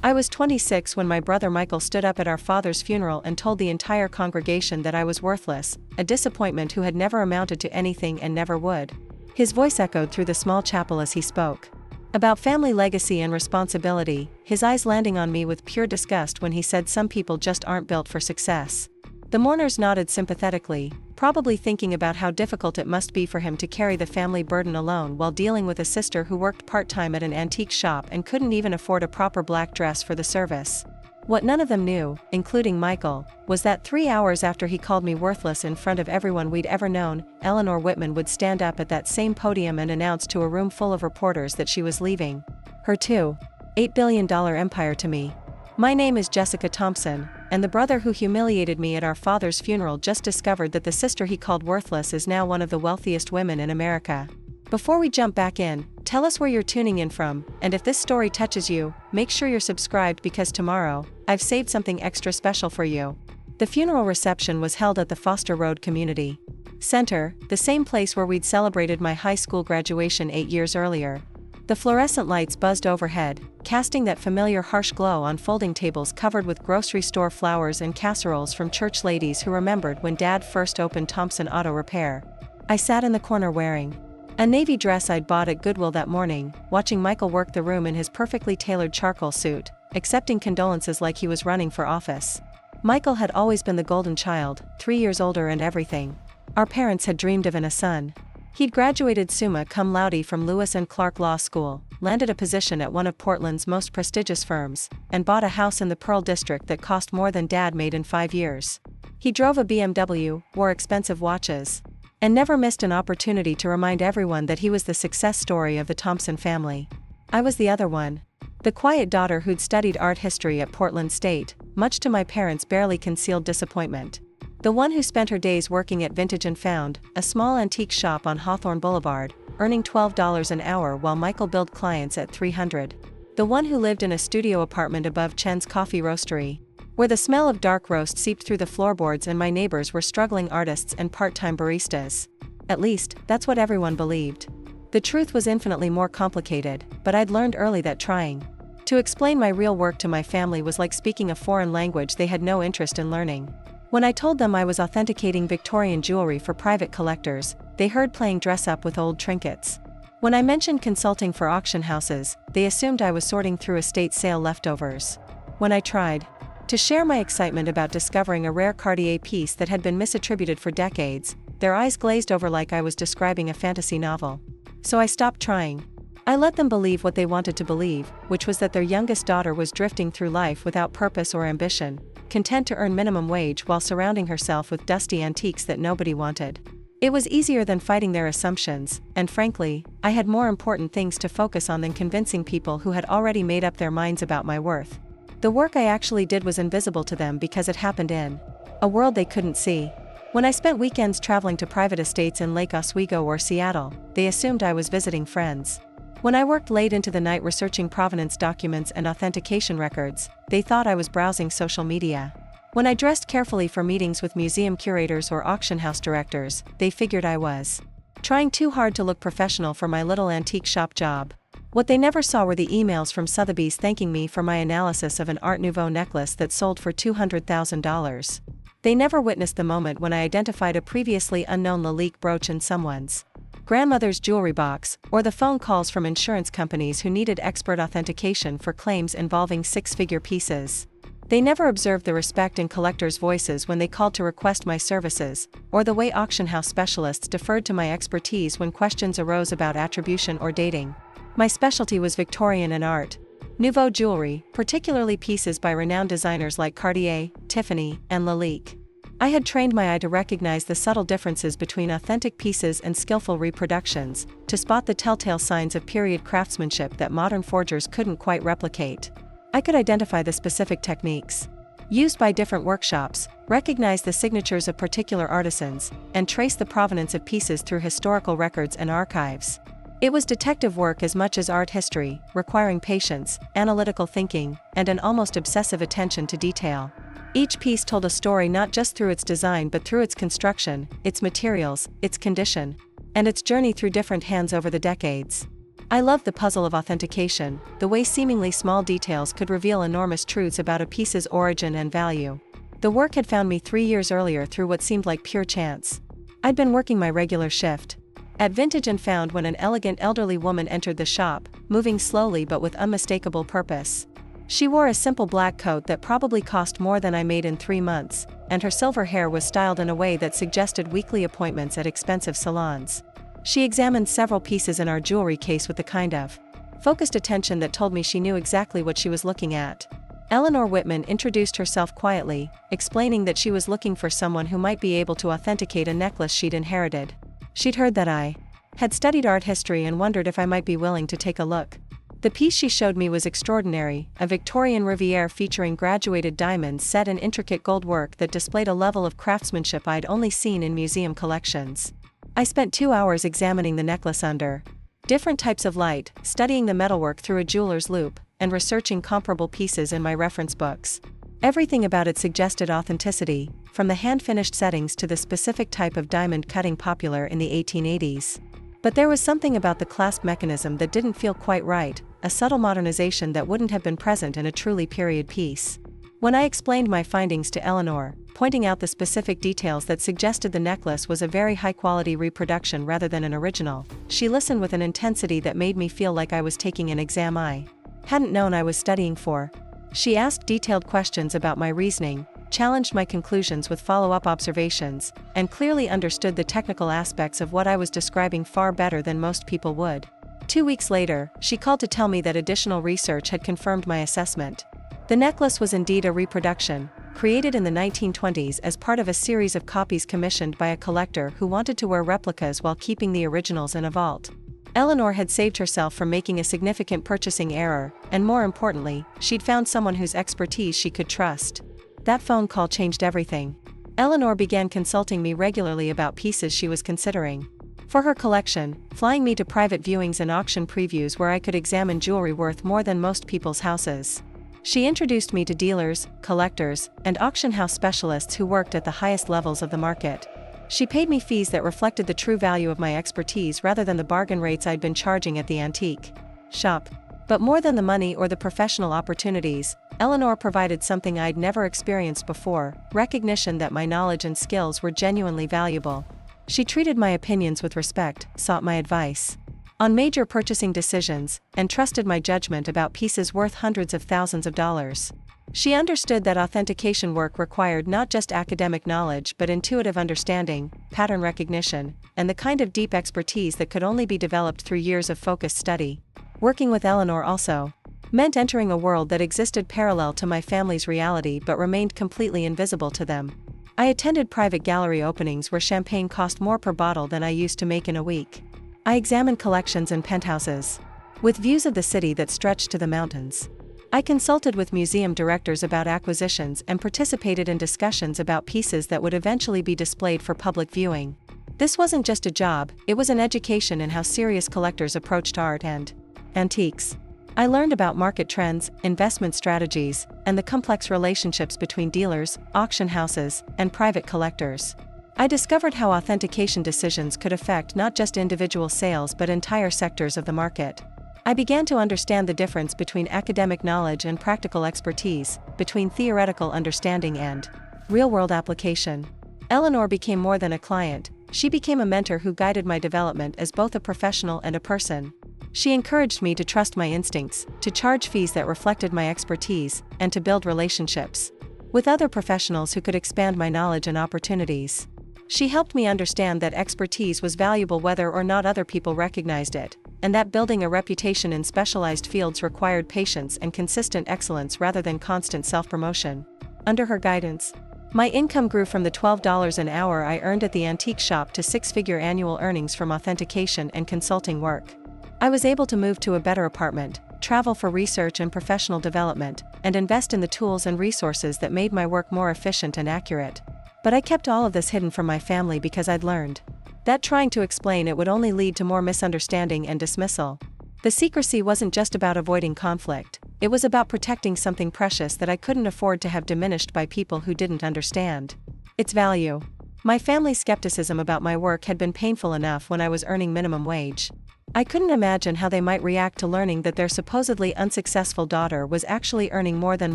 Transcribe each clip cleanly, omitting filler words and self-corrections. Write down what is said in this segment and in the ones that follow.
I was 26 when my brother Michael stood up at our father's funeral and told the entire congregation that I was worthless, a disappointment who had never amounted to anything and never would. His voice echoed through the small chapel as he spoke about family legacy and responsibility, his eyes landing on me with pure disgust when he said some people just aren't built for success. The mourners nodded sympathetically, probably thinking about how difficult it must be for him to carry the family burden alone while dealing with a sister who worked part-time at an antique shop and couldn't even afford a proper black dress for the service. What none of them knew, including Michael, was that 3 hours after he called me worthless in front of everyone we'd ever known, Eleanor Whitman would stand up at that same podium and announce to a room full of reporters that she was leaving her $2.8 billion empire to me. My name is Jessica Thompson, and the brother who humiliated me at our father's funeral just discovered that the sister he called worthless is now one of the wealthiest women in America. Before we jump back in, tell us where you're tuning in from, and if this story touches you, make sure you're subscribed because tomorrow, I've saved something extra special for you. The funeral reception was held at the Foster Road Community Center, the same place where we'd celebrated my high school graduation 8 years earlier. The fluorescent lights buzzed overhead, casting that familiar harsh glow on folding tables covered with grocery store flowers and casseroles from church ladies who remembered when Dad first opened Thompson Auto Repair. I sat in the corner wearing a navy dress I'd bought at Goodwill that morning, watching Michael work the room in his perfectly tailored charcoal suit, accepting condolences like he was running for office. Michael had always been the golden child, 3 years older and everything our parents had dreamed of in a son. He'd graduated summa cum laude from Lewis and Clark Law School, landed a position at one of Portland's most prestigious firms, and bought a house in the Pearl District that cost more than Dad made in 5 years. He drove a BMW, wore expensive watches, and never missed an opportunity to remind everyone that he was the success story of the Thompson family. I was the other one. The quiet daughter who'd studied art history at Portland State, much to my parents' barely concealed disappointment. The one who spent her days working at Vintage and Found, a small antique shop on Hawthorne Boulevard, earning $12 an hour while Michael billed clients at $300. The one who lived in a studio apartment above Chen's Coffee Roastery, where the smell of dark roast seeped through the floorboards and my neighbors were struggling artists and part-time baristas. At least, that's what everyone believed. The truth was infinitely more complicated, but I'd learned early that trying to explain my real work to my family was like speaking a foreign language they had no interest in learning. When I told them I was authenticating Victorian jewelry for private collectors, they heard playing dress-up with old trinkets. When I mentioned consulting for auction houses, they assumed I was sorting through estate sale leftovers. When I tried to share my excitement about discovering a rare Cartier piece that had been misattributed for decades, their eyes glazed over like I was describing a fantasy novel. So I stopped trying. I let them believe what they wanted to believe, which was that their youngest daughter was drifting through life without purpose or ambition, content to earn minimum wage while surrounding herself with dusty antiques that nobody wanted. It was easier than fighting their assumptions, and frankly, I had more important things to focus on than convincing people who had already made up their minds about my worth. The work I actually did was invisible to them because it happened in a world they couldn't see. When I spent weekends traveling to private estates in Lake Oswego or Seattle, they assumed I was visiting friends. When I worked late into the night researching provenance documents and authentication records, they thought I was browsing social media. When I dressed carefully for meetings with museum curators or auction house directors, they figured I was trying too hard to look professional for my little antique shop job. What they never saw were the emails from Sotheby's thanking me for my analysis of an Art Nouveau necklace that sold for $200,000. They never witnessed the moment when I identified a previously unknown Lalique brooch in someone's grandmother's jewelry box, or the phone calls from insurance companies who needed expert authentication for claims involving six-figure pieces. They never observed the respect in collectors' voices when they called to request my services, or the way auction house specialists deferred to my expertise when questions arose about attribution or dating. My specialty was Victorian and Art Nouveau jewelry, particularly pieces by renowned designers like Cartier, Tiffany, and Lalique. I had trained my eye to recognize the subtle differences between authentic pieces and skillful reproductions, to spot the telltale signs of period craftsmanship that modern forgers couldn't quite replicate. I could identify the specific techniques used by different workshops, recognize the signatures of particular artisans, and trace the provenance of pieces through historical records and archives. It was detective work as much as art history, requiring patience, analytical thinking, and an almost obsessive attention to detail. Each piece told a story not just through its design but through its construction, its materials, its condition, and its journey through different hands over the decades. I loved the puzzle of authentication, the way seemingly small details could reveal enormous truths about a piece's origin and value. The work had found me 3 years earlier through what seemed like pure chance. I'd been working my regular shift at Vintage and found when an elegant elderly woman entered the shop, moving slowly but with unmistakable purpose. She wore a simple black coat that probably cost more than I made in 3 months, and her silver hair was styled in a way that suggested weekly appointments at expensive salons. She examined several pieces in our jewelry case with the kind of focused attention that told me she knew exactly what she was looking at. Eleanor Whitman introduced herself quietly, explaining that she was looking for someone who might be able to authenticate a necklace she'd inherited. She'd heard that I had studied art history and wondered if I might be willing to take a look. The piece she showed me was extraordinary, a Victorian Riviere featuring graduated diamonds set in intricate gold work that displayed a level of craftsmanship I'd only seen in museum collections. I spent 2 hours examining the necklace under different types of light, studying the metalwork through a jeweler's loupe, and researching comparable pieces in my reference books. Everything about it suggested authenticity, from the hand-finished settings to the specific type of diamond cutting popular in the 1880s. But there was something about the clasp mechanism that didn't feel quite right, a subtle modernization that wouldn't have been present in a truly period piece. When I explained my findings to Eleanor, pointing out the specific details that suggested the necklace was a very high-quality reproduction rather than an original, she listened with an intensity that made me feel like I was taking an exam I hadn't known I was studying for. She asked detailed questions about my reasoning, challenged my conclusions with follow-up observations, and clearly understood the technical aspects of what I was describing far better than most people would. 2 weeks later, she called to tell me that additional research had confirmed my assessment. The necklace was indeed a reproduction, created in the 1920s as part of a series of copies commissioned by a collector who wanted to wear replicas while keeping the originals in a vault. Eleanor had saved herself from making a significant purchasing error, and more importantly, she'd found someone whose expertise she could trust. That phone call changed everything. Eleanor began consulting me regularly about pieces she was considering for her collection, flying me to private viewings and auction previews where I could examine jewelry worth more than most people's houses. She introduced me to dealers, collectors, and auction house specialists who worked at the highest levels of the market. She paid me fees that reflected the true value of my expertise rather than the bargain rates I'd been charging at the antique shop. But more than the money or the professional opportunities, Eleanor provided something I'd never experienced before: recognition that my knowledge and skills were genuinely valuable. She treated my opinions with respect, sought my advice on major purchasing decisions, and trusted my judgment about pieces worth hundreds of thousands of dollars. She understood that authentication work required not just academic knowledge but intuitive understanding, pattern recognition, and the kind of deep expertise that could only be developed through years of focused study. Working with Eleanor also meant entering a world that existed parallel to my family's reality but remained completely invisible to them. I attended private gallery openings where champagne cost more per bottle than I used to make in a week. I examined collections in penthouses with views of the city that stretched to the mountains. I consulted with museum directors about acquisitions and participated in discussions about pieces that would eventually be displayed for public viewing. This wasn't just a job, it was an education in how serious collectors approached art and antiques. I learned about market trends, investment strategies, and the complex relationships between dealers, auction houses, and private collectors. I discovered how authentication decisions could affect not just individual sales but entire sectors of the market. I began to understand the difference between academic knowledge and practical expertise, between theoretical understanding and real-world application. Eleanor became more than a client, she became a mentor who guided my development as both a professional and a person. She encouraged me to trust my instincts, to charge fees that reflected my expertise, and to build relationships with other professionals who could expand my knowledge and opportunities. She helped me understand that expertise was valuable whether or not other people recognized it, and that building a reputation in specialized fields required patience and consistent excellence rather than constant self-promotion. Under her guidance, my income grew from the $12 an hour I earned at the antique shop to six-figure annual earnings from authentication and consulting work. I was able to move to a better apartment, travel for research and professional development, and invest in the tools and resources that made my work more efficient and accurate. But I kept all of this hidden from my family because I'd learned that trying to explain it would only lead to more misunderstanding and dismissal. The secrecy wasn't just about avoiding conflict, it was about protecting something precious that I couldn't afford to have diminished by people who didn't understand its value. My family's skepticism about my work had been painful enough when I was earning minimum wage. I couldn't imagine how they might react to learning that their supposedly unsuccessful daughter was actually earning more than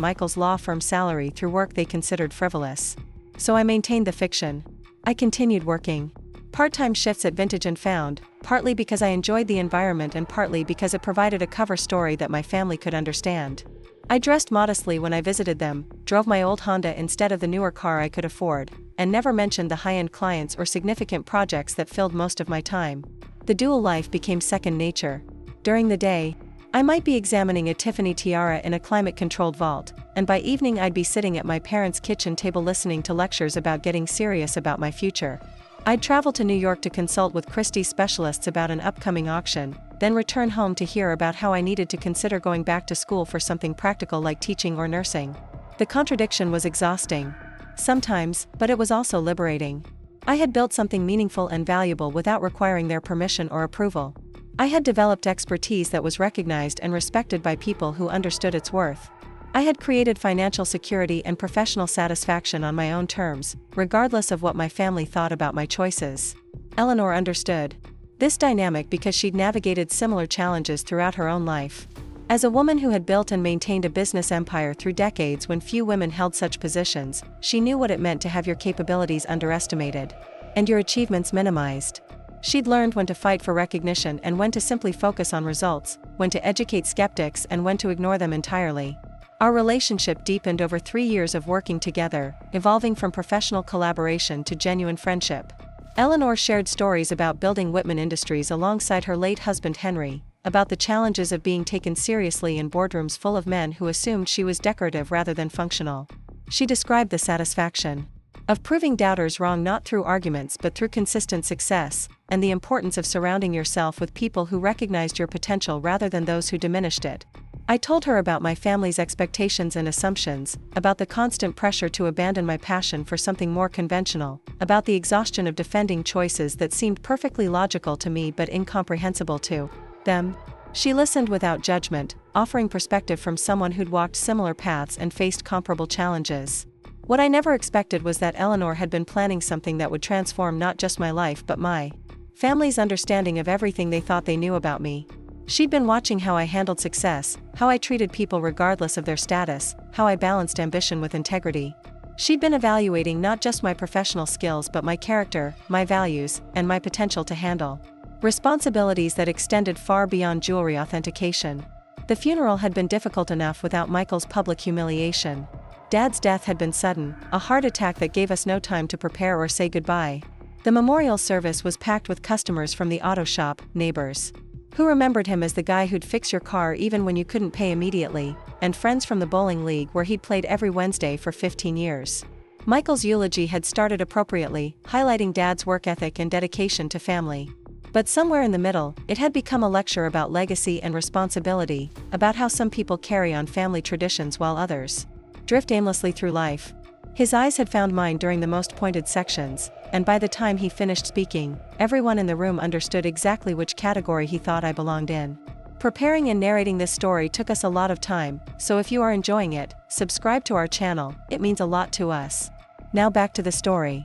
Michael's law firm salary through work they considered frivolous. So I maintained the fiction. I continued working part-time shifts at Vintage and Found, partly because I enjoyed the environment and partly because it provided a cover story that my family could understand. I dressed modestly when I visited them, drove my old Honda instead of the newer car I could afford, and never mentioned the high-end clients or significant projects that filled most of my time. The dual life became second nature. During the day, I might be examining a Tiffany tiara in a climate-controlled vault, and by evening I'd be sitting at my parents' kitchen table listening to lectures about getting serious about my future. I'd travel to New York to consult with Christie's specialists about an upcoming auction, then return home to hear about how I needed to consider going back to school for something practical like teaching or nursing. The contradiction was exhausting. Sometimes, but it was also liberating. I had built something meaningful and valuable without requiring their permission or approval. I had developed expertise that was recognized and respected by people who understood its worth. I had created financial security and professional satisfaction on my own terms, regardless of what my family thought about my choices. Eleanor understood this dynamic because she'd navigated similar challenges throughout her own life. As a woman who had built and maintained a business empire through decades when few women held such positions, she knew what it meant to have your capabilities underestimated and your achievements minimized. She'd learned when to fight for recognition and when to simply focus on results, when to educate skeptics and when to ignore them entirely. Our relationship deepened over 3 years of working together, evolving from professional collaboration to genuine friendship. Eleanor shared stories about building Whitman Industries alongside her late husband Henry, about the challenges of being taken seriously in boardrooms full of men who assumed she was decorative rather than functional. She described the satisfaction of proving doubters wrong not through arguments but through consistent success, and the importance of surrounding yourself with people who recognized your potential rather than those who diminished it. I told her about my family's expectations and assumptions, about the constant pressure to abandon my passion for something more conventional, about the exhaustion of defending choices that seemed perfectly logical to me but incomprehensible to them. She listened without judgment, offering perspective from someone who'd walked similar paths and faced comparable challenges. What I never expected was that Eleanor had been planning something that would transform not just my life but my family's understanding of everything they thought they knew about me. She'd been watching how I handled success, how I treated people regardless of their status, how I balanced ambition with integrity. She'd been evaluating not just my professional skills but my character, my values, and my potential to handle responsibilities that extended far beyond jewelry authentication. The funeral had been difficult enough without Michael's public humiliation. Dad's death had been sudden, a heart attack that gave us no time to prepare or say goodbye. The memorial service was packed with customers from the auto shop, neighbors who remembered him as the guy who'd fix your car even when you couldn't pay immediately, and friends from the bowling league where he'd played every Wednesday for 15 years. Michael's eulogy had started appropriately, highlighting Dad's work ethic and dedication to family. But somewhere in the middle, it had become a lecture about legacy and responsibility, about how some people carry on family traditions while others drift aimlessly through life. His eyes had found mine during the most pointed sections, and by the time he finished speaking, everyone in the room understood exactly which category he thought I belonged in. Preparing and narrating this story took us a lot of time, so if you are enjoying it, subscribe to our channel, it means a lot to us. Now back to the story.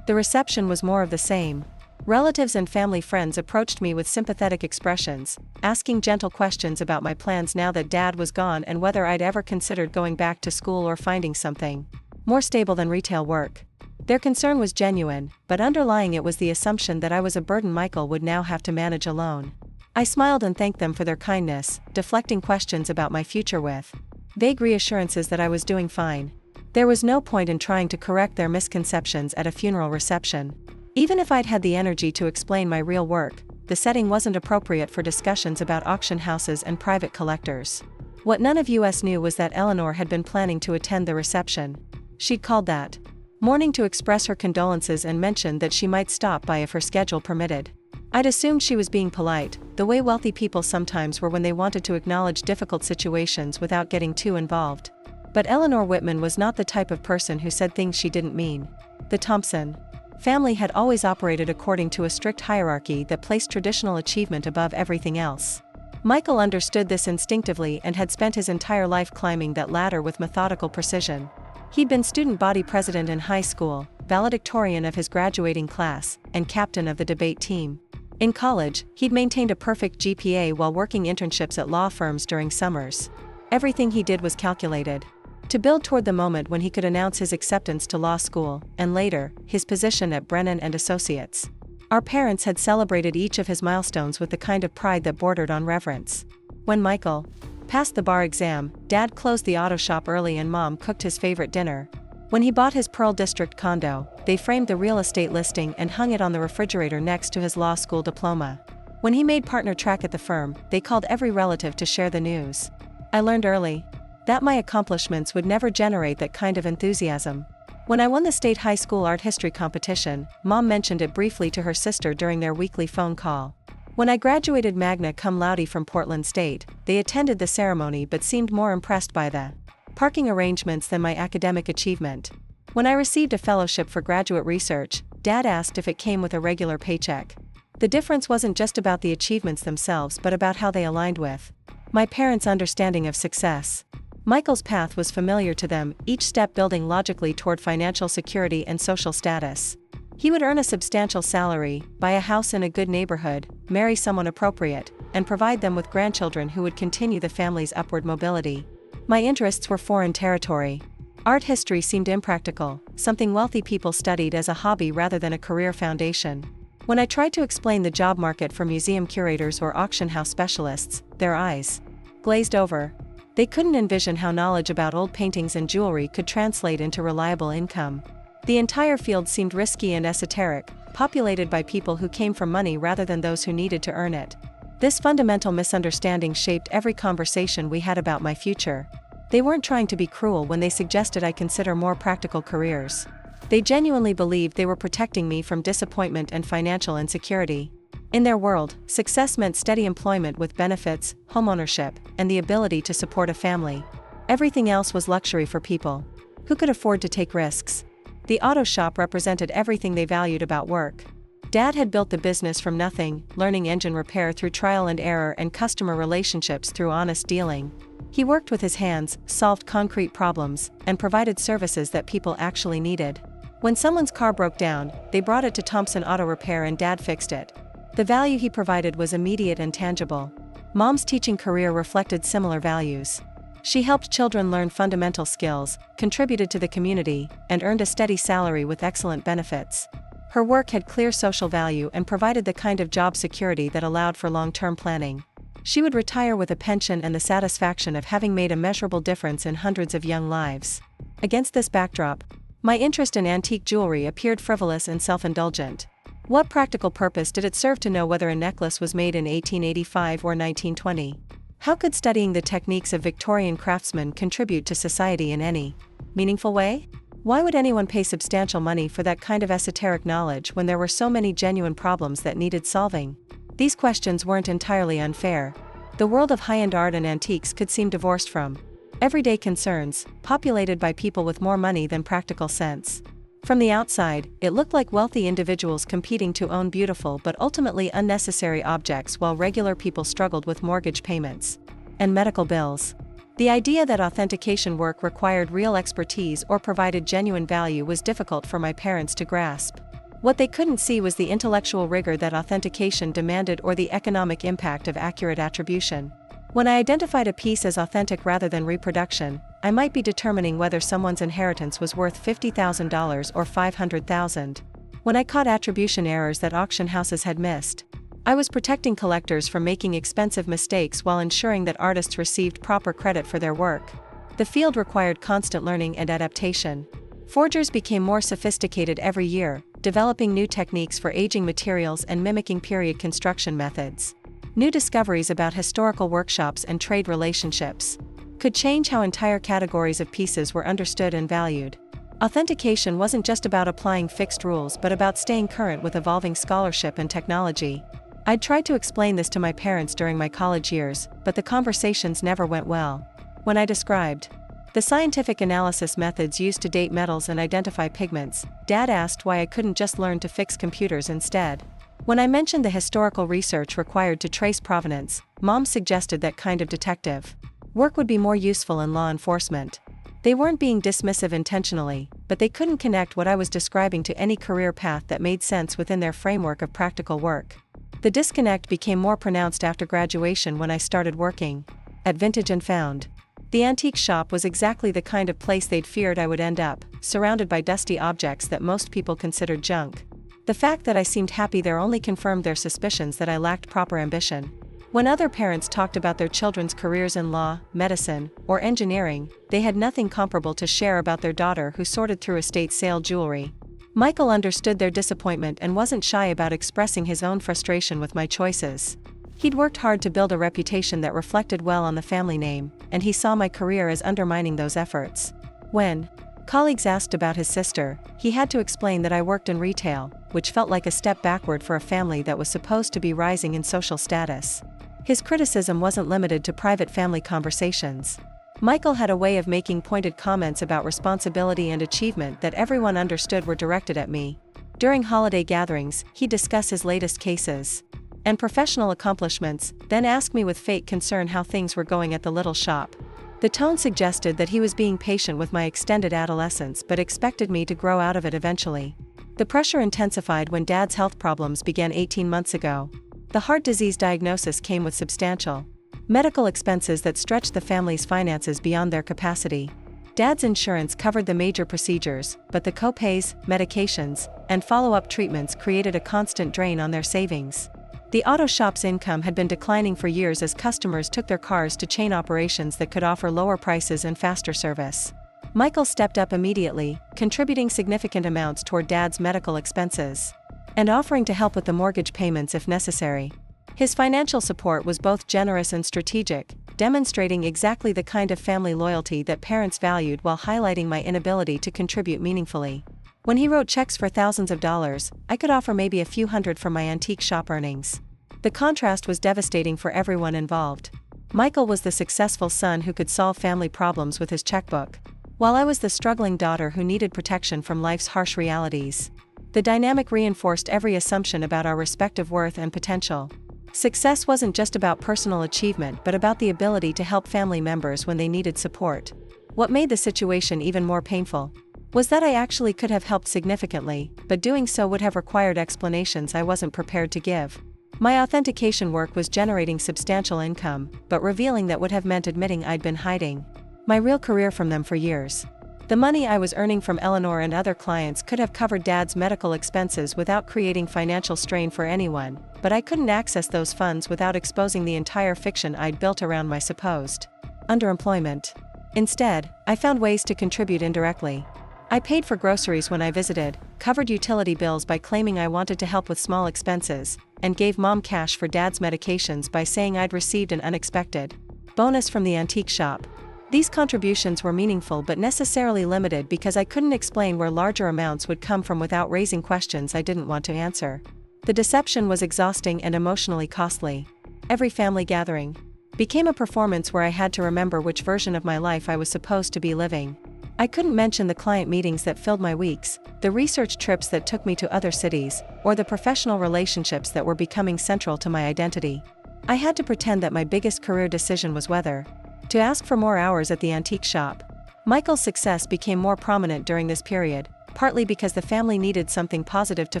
The reception was more of the same. Relatives and family friends approached me with sympathetic expressions, asking gentle questions about my plans now that Dad was gone and whether I'd ever considered going back to school or finding something more stable than retail work. Their concern was genuine, but underlying it was the assumption that I was a burden Michael would now have to manage alone. I smiled and thanked them for their kindness, deflecting questions about my future with vague reassurances that I was doing fine. There was no point in trying to correct their misconceptions at a funeral reception. Even if I'd had the energy to explain my real work, the setting wasn't appropriate for discussions about auction houses and private collectors. What none of us knew was that Eleanor had been planning to attend the reception. She'd called that morning to express her condolences and mentioned that she might stop by if her schedule permitted. I'd assumed she was being polite, the way wealthy people sometimes were when they wanted to acknowledge difficult situations without getting too involved. But Eleanor Whitman was not the type of person who said things she didn't mean. The Thompson family had always operated according to a strict hierarchy that placed traditional achievement above everything else. Michael understood this instinctively and had spent his entire life climbing that ladder with methodical precision. He'd been student body president in high school, valedictorian of his graduating class, and captain of the debate team. In college, he'd maintained a perfect GPA while working internships at law firms during summers. Everything he did was calculated to build toward the moment when he could announce his acceptance to law school, and later, his position at Brennan and Associates. Our parents had celebrated each of his milestones with the kind of pride that bordered on reverence. When Michael passed the bar exam, Dad closed the auto shop early and Mom cooked his favorite dinner. When he bought his Pearl District condo, they framed the real estate listing and hung it on the refrigerator next to his law school diploma. When he made partner track at the firm, they called every relative to share the news. I learned early that my accomplishments would never generate that kind of enthusiasm. When I won the state high school art history competition, Mom mentioned it briefly to her sister during their weekly phone call. When I graduated magna cum laude from Portland State, they attended the ceremony but seemed more impressed by the parking arrangements than my academic achievement. When I received a fellowship for graduate research, Dad asked if it came with a regular paycheck. The difference wasn't just about the achievements themselves but about how they aligned with my parents' understanding of success. Michael's path was familiar to them, each step building logically toward financial security and social status. He would earn a substantial salary, buy a house in a good neighborhood, marry someone appropriate, and provide them with grandchildren who would continue the family's upward mobility. My interests were foreign territory. Art history seemed impractical, something wealthy people studied as a hobby rather than a career foundation. When I tried to explain the job market for museum curators or auction house specialists, their eyes glazed over. They couldn't envision how knowledge about old paintings and jewelry could translate into reliable income. The entire field seemed risky and esoteric, populated by people who came from money rather than those who needed to earn it. This fundamental misunderstanding shaped every conversation we had about my future. They weren't trying to be cruel when they suggested I consider more practical careers. They genuinely believed they were protecting me from disappointment and financial insecurity. In their world, success meant steady employment with benefits, homeownership, and the ability to support a family. Everything else was luxury for people who could afford to take risks. The auto shop represented everything they valued about work. Dad had built the business from nothing, learning engine repair through trial and error and customer relationships through honest dealing. He worked with his hands, solved concrete problems, and provided services that people actually needed. When someone's car broke down, they brought it to Thompson Auto Repair and Dad fixed it. The value he provided was immediate and tangible. Mom's teaching career reflected similar values. She helped children learn fundamental skills, contributed to the community, and earned a steady salary with excellent benefits. Her work had clear social value and provided the kind of job security that allowed for long-term planning. She would retire with a pension and the satisfaction of having made a measurable difference in hundreds of young lives. Against this backdrop, my interest in antique jewelry appeared frivolous and self-indulgent. What practical purpose did it serve to know whether a necklace was made in 1885 or 1920? How could studying the techniques of Victorian craftsmen contribute to society in any meaningful way? Why would anyone pay substantial money for that kind of esoteric knowledge when there were so many genuine problems that needed solving? These questions weren't entirely unfair. The world of high-end art and antiques could seem divorced from everyday concerns, populated by people with more money than practical sense. From the outside, it looked like wealthy individuals competing to own beautiful but ultimately unnecessary objects while regular people struggled with mortgage payments and medical bills. The idea that authentication work required real expertise or provided genuine value was difficult for my parents to grasp. What they couldn't see was the intellectual rigor that authentication demanded or the economic impact of accurate attribution. When I identified a piece as authentic rather than reproduction, I might be determining whether someone's inheritance was worth $50,000 or $500,000. When I caught attribution errors that auction houses had missed, I was protecting collectors from making expensive mistakes while ensuring that artists received proper credit for their work. The field required constant learning and adaptation. Forgers became more sophisticated every year, developing new techniques for aging materials and mimicking period construction methods. New discoveries about historical workshops and trade relationships could change how entire categories of pieces were understood and valued. Authentication wasn't just about applying fixed rules but about staying current with evolving scholarship and technology. I'd tried to explain this to my parents during my college years, but the conversations never went well. When I described the scientific analysis methods used to date metals and identify pigments, Dad asked why I couldn't just learn to fix computers instead. When I mentioned the historical research required to trace provenance, Mom suggested that kind of detective work would be more useful in law enforcement. They weren't being dismissive intentionally, but they couldn't connect what I was describing to any career path that made sense within their framework of practical work. The disconnect became more pronounced after graduation when I started working at Vintage and Found. The antique shop was exactly the kind of place they'd feared I would end up, surrounded by dusty objects that most people considered junk. The fact that I seemed happy there only confirmed their suspicions that I lacked proper ambition. When other parents talked about their children's careers in law, medicine, or engineering, they had nothing comparable to share about their daughter who sorted through estate sale jewelry. Michael understood their disappointment and wasn't shy about expressing his own frustration with my choices. He'd worked hard to build a reputation that reflected well on the family name, and he saw my career as undermining those efforts. When colleagues asked about his sister, he had to explain that I worked in retail, which felt like a step backward for a family that was supposed to be rising in social status. His criticism wasn't limited to private family conversations. Michael had a way of making pointed comments about responsibility and achievement that everyone understood were directed at me. During holiday gatherings, he'd discuss his latest cases and professional accomplishments, then ask me with fake concern how things were going at the little shop. The tone suggested that he was being patient with my extended adolescence but expected me to grow out of it eventually. The pressure intensified when Dad's health problems began 18 months ago. The heart disease diagnosis came with substantial medical expenses that stretched the family's finances beyond their capacity. Dad's insurance covered the major procedures, but the co-pays, medications, and follow-up treatments created a constant drain on their savings. The auto shop's income had been declining for years as customers took their cars to chain operations that could offer lower prices and faster service. Michael stepped up immediately, contributing significant amounts toward Dad's medical expenses and offering to help with the mortgage payments if necessary. His financial support was both generous and strategic, demonstrating exactly the kind of family loyalty that parents valued while highlighting my inability to contribute meaningfully. When he wrote checks for thousands of dollars, I could offer maybe a few hundred from my antique shop earnings. The contrast was devastating for everyone involved. Michael was the successful son who could solve family problems with his checkbook, while I was the struggling daughter who needed protection from life's harsh realities. The dynamic reinforced every assumption about our respective worth and potential. Success wasn't just about personal achievement but about the ability to help family members when they needed support. What made the situation even more painful was that I actually could have helped significantly, but doing so would have required explanations I wasn't prepared to give. My authentication work was generating substantial income, but revealing that would have meant admitting I'd been hiding my real career from them for years. The money I was earning from Eleanor and other clients could have covered Dad's medical expenses without creating financial strain for anyone, but I couldn't access those funds without exposing the entire fiction I'd built around my supposed underemployment. Instead, I found ways to contribute indirectly. I paid for groceries when I visited, covered utility bills by claiming I wanted to help with small expenses, and gave Mom cash for Dad's medications by saying I'd received an unexpected bonus from the antique shop. These contributions were meaningful but necessarily limited because I couldn't explain where larger amounts would come from without raising questions I didn't want to answer. The deception was exhausting and emotionally costly. Every family gathering became a performance where I had to remember which version of my life I was supposed to be living. I couldn't mention the client meetings that filled my weeks, the research trips that took me to other cities, or the professional relationships that were becoming central to my identity. I had to pretend that my biggest career decision was whether to ask for more hours at the antique shop. Michael's success became more prominent during this period, partly because the family needed something positive to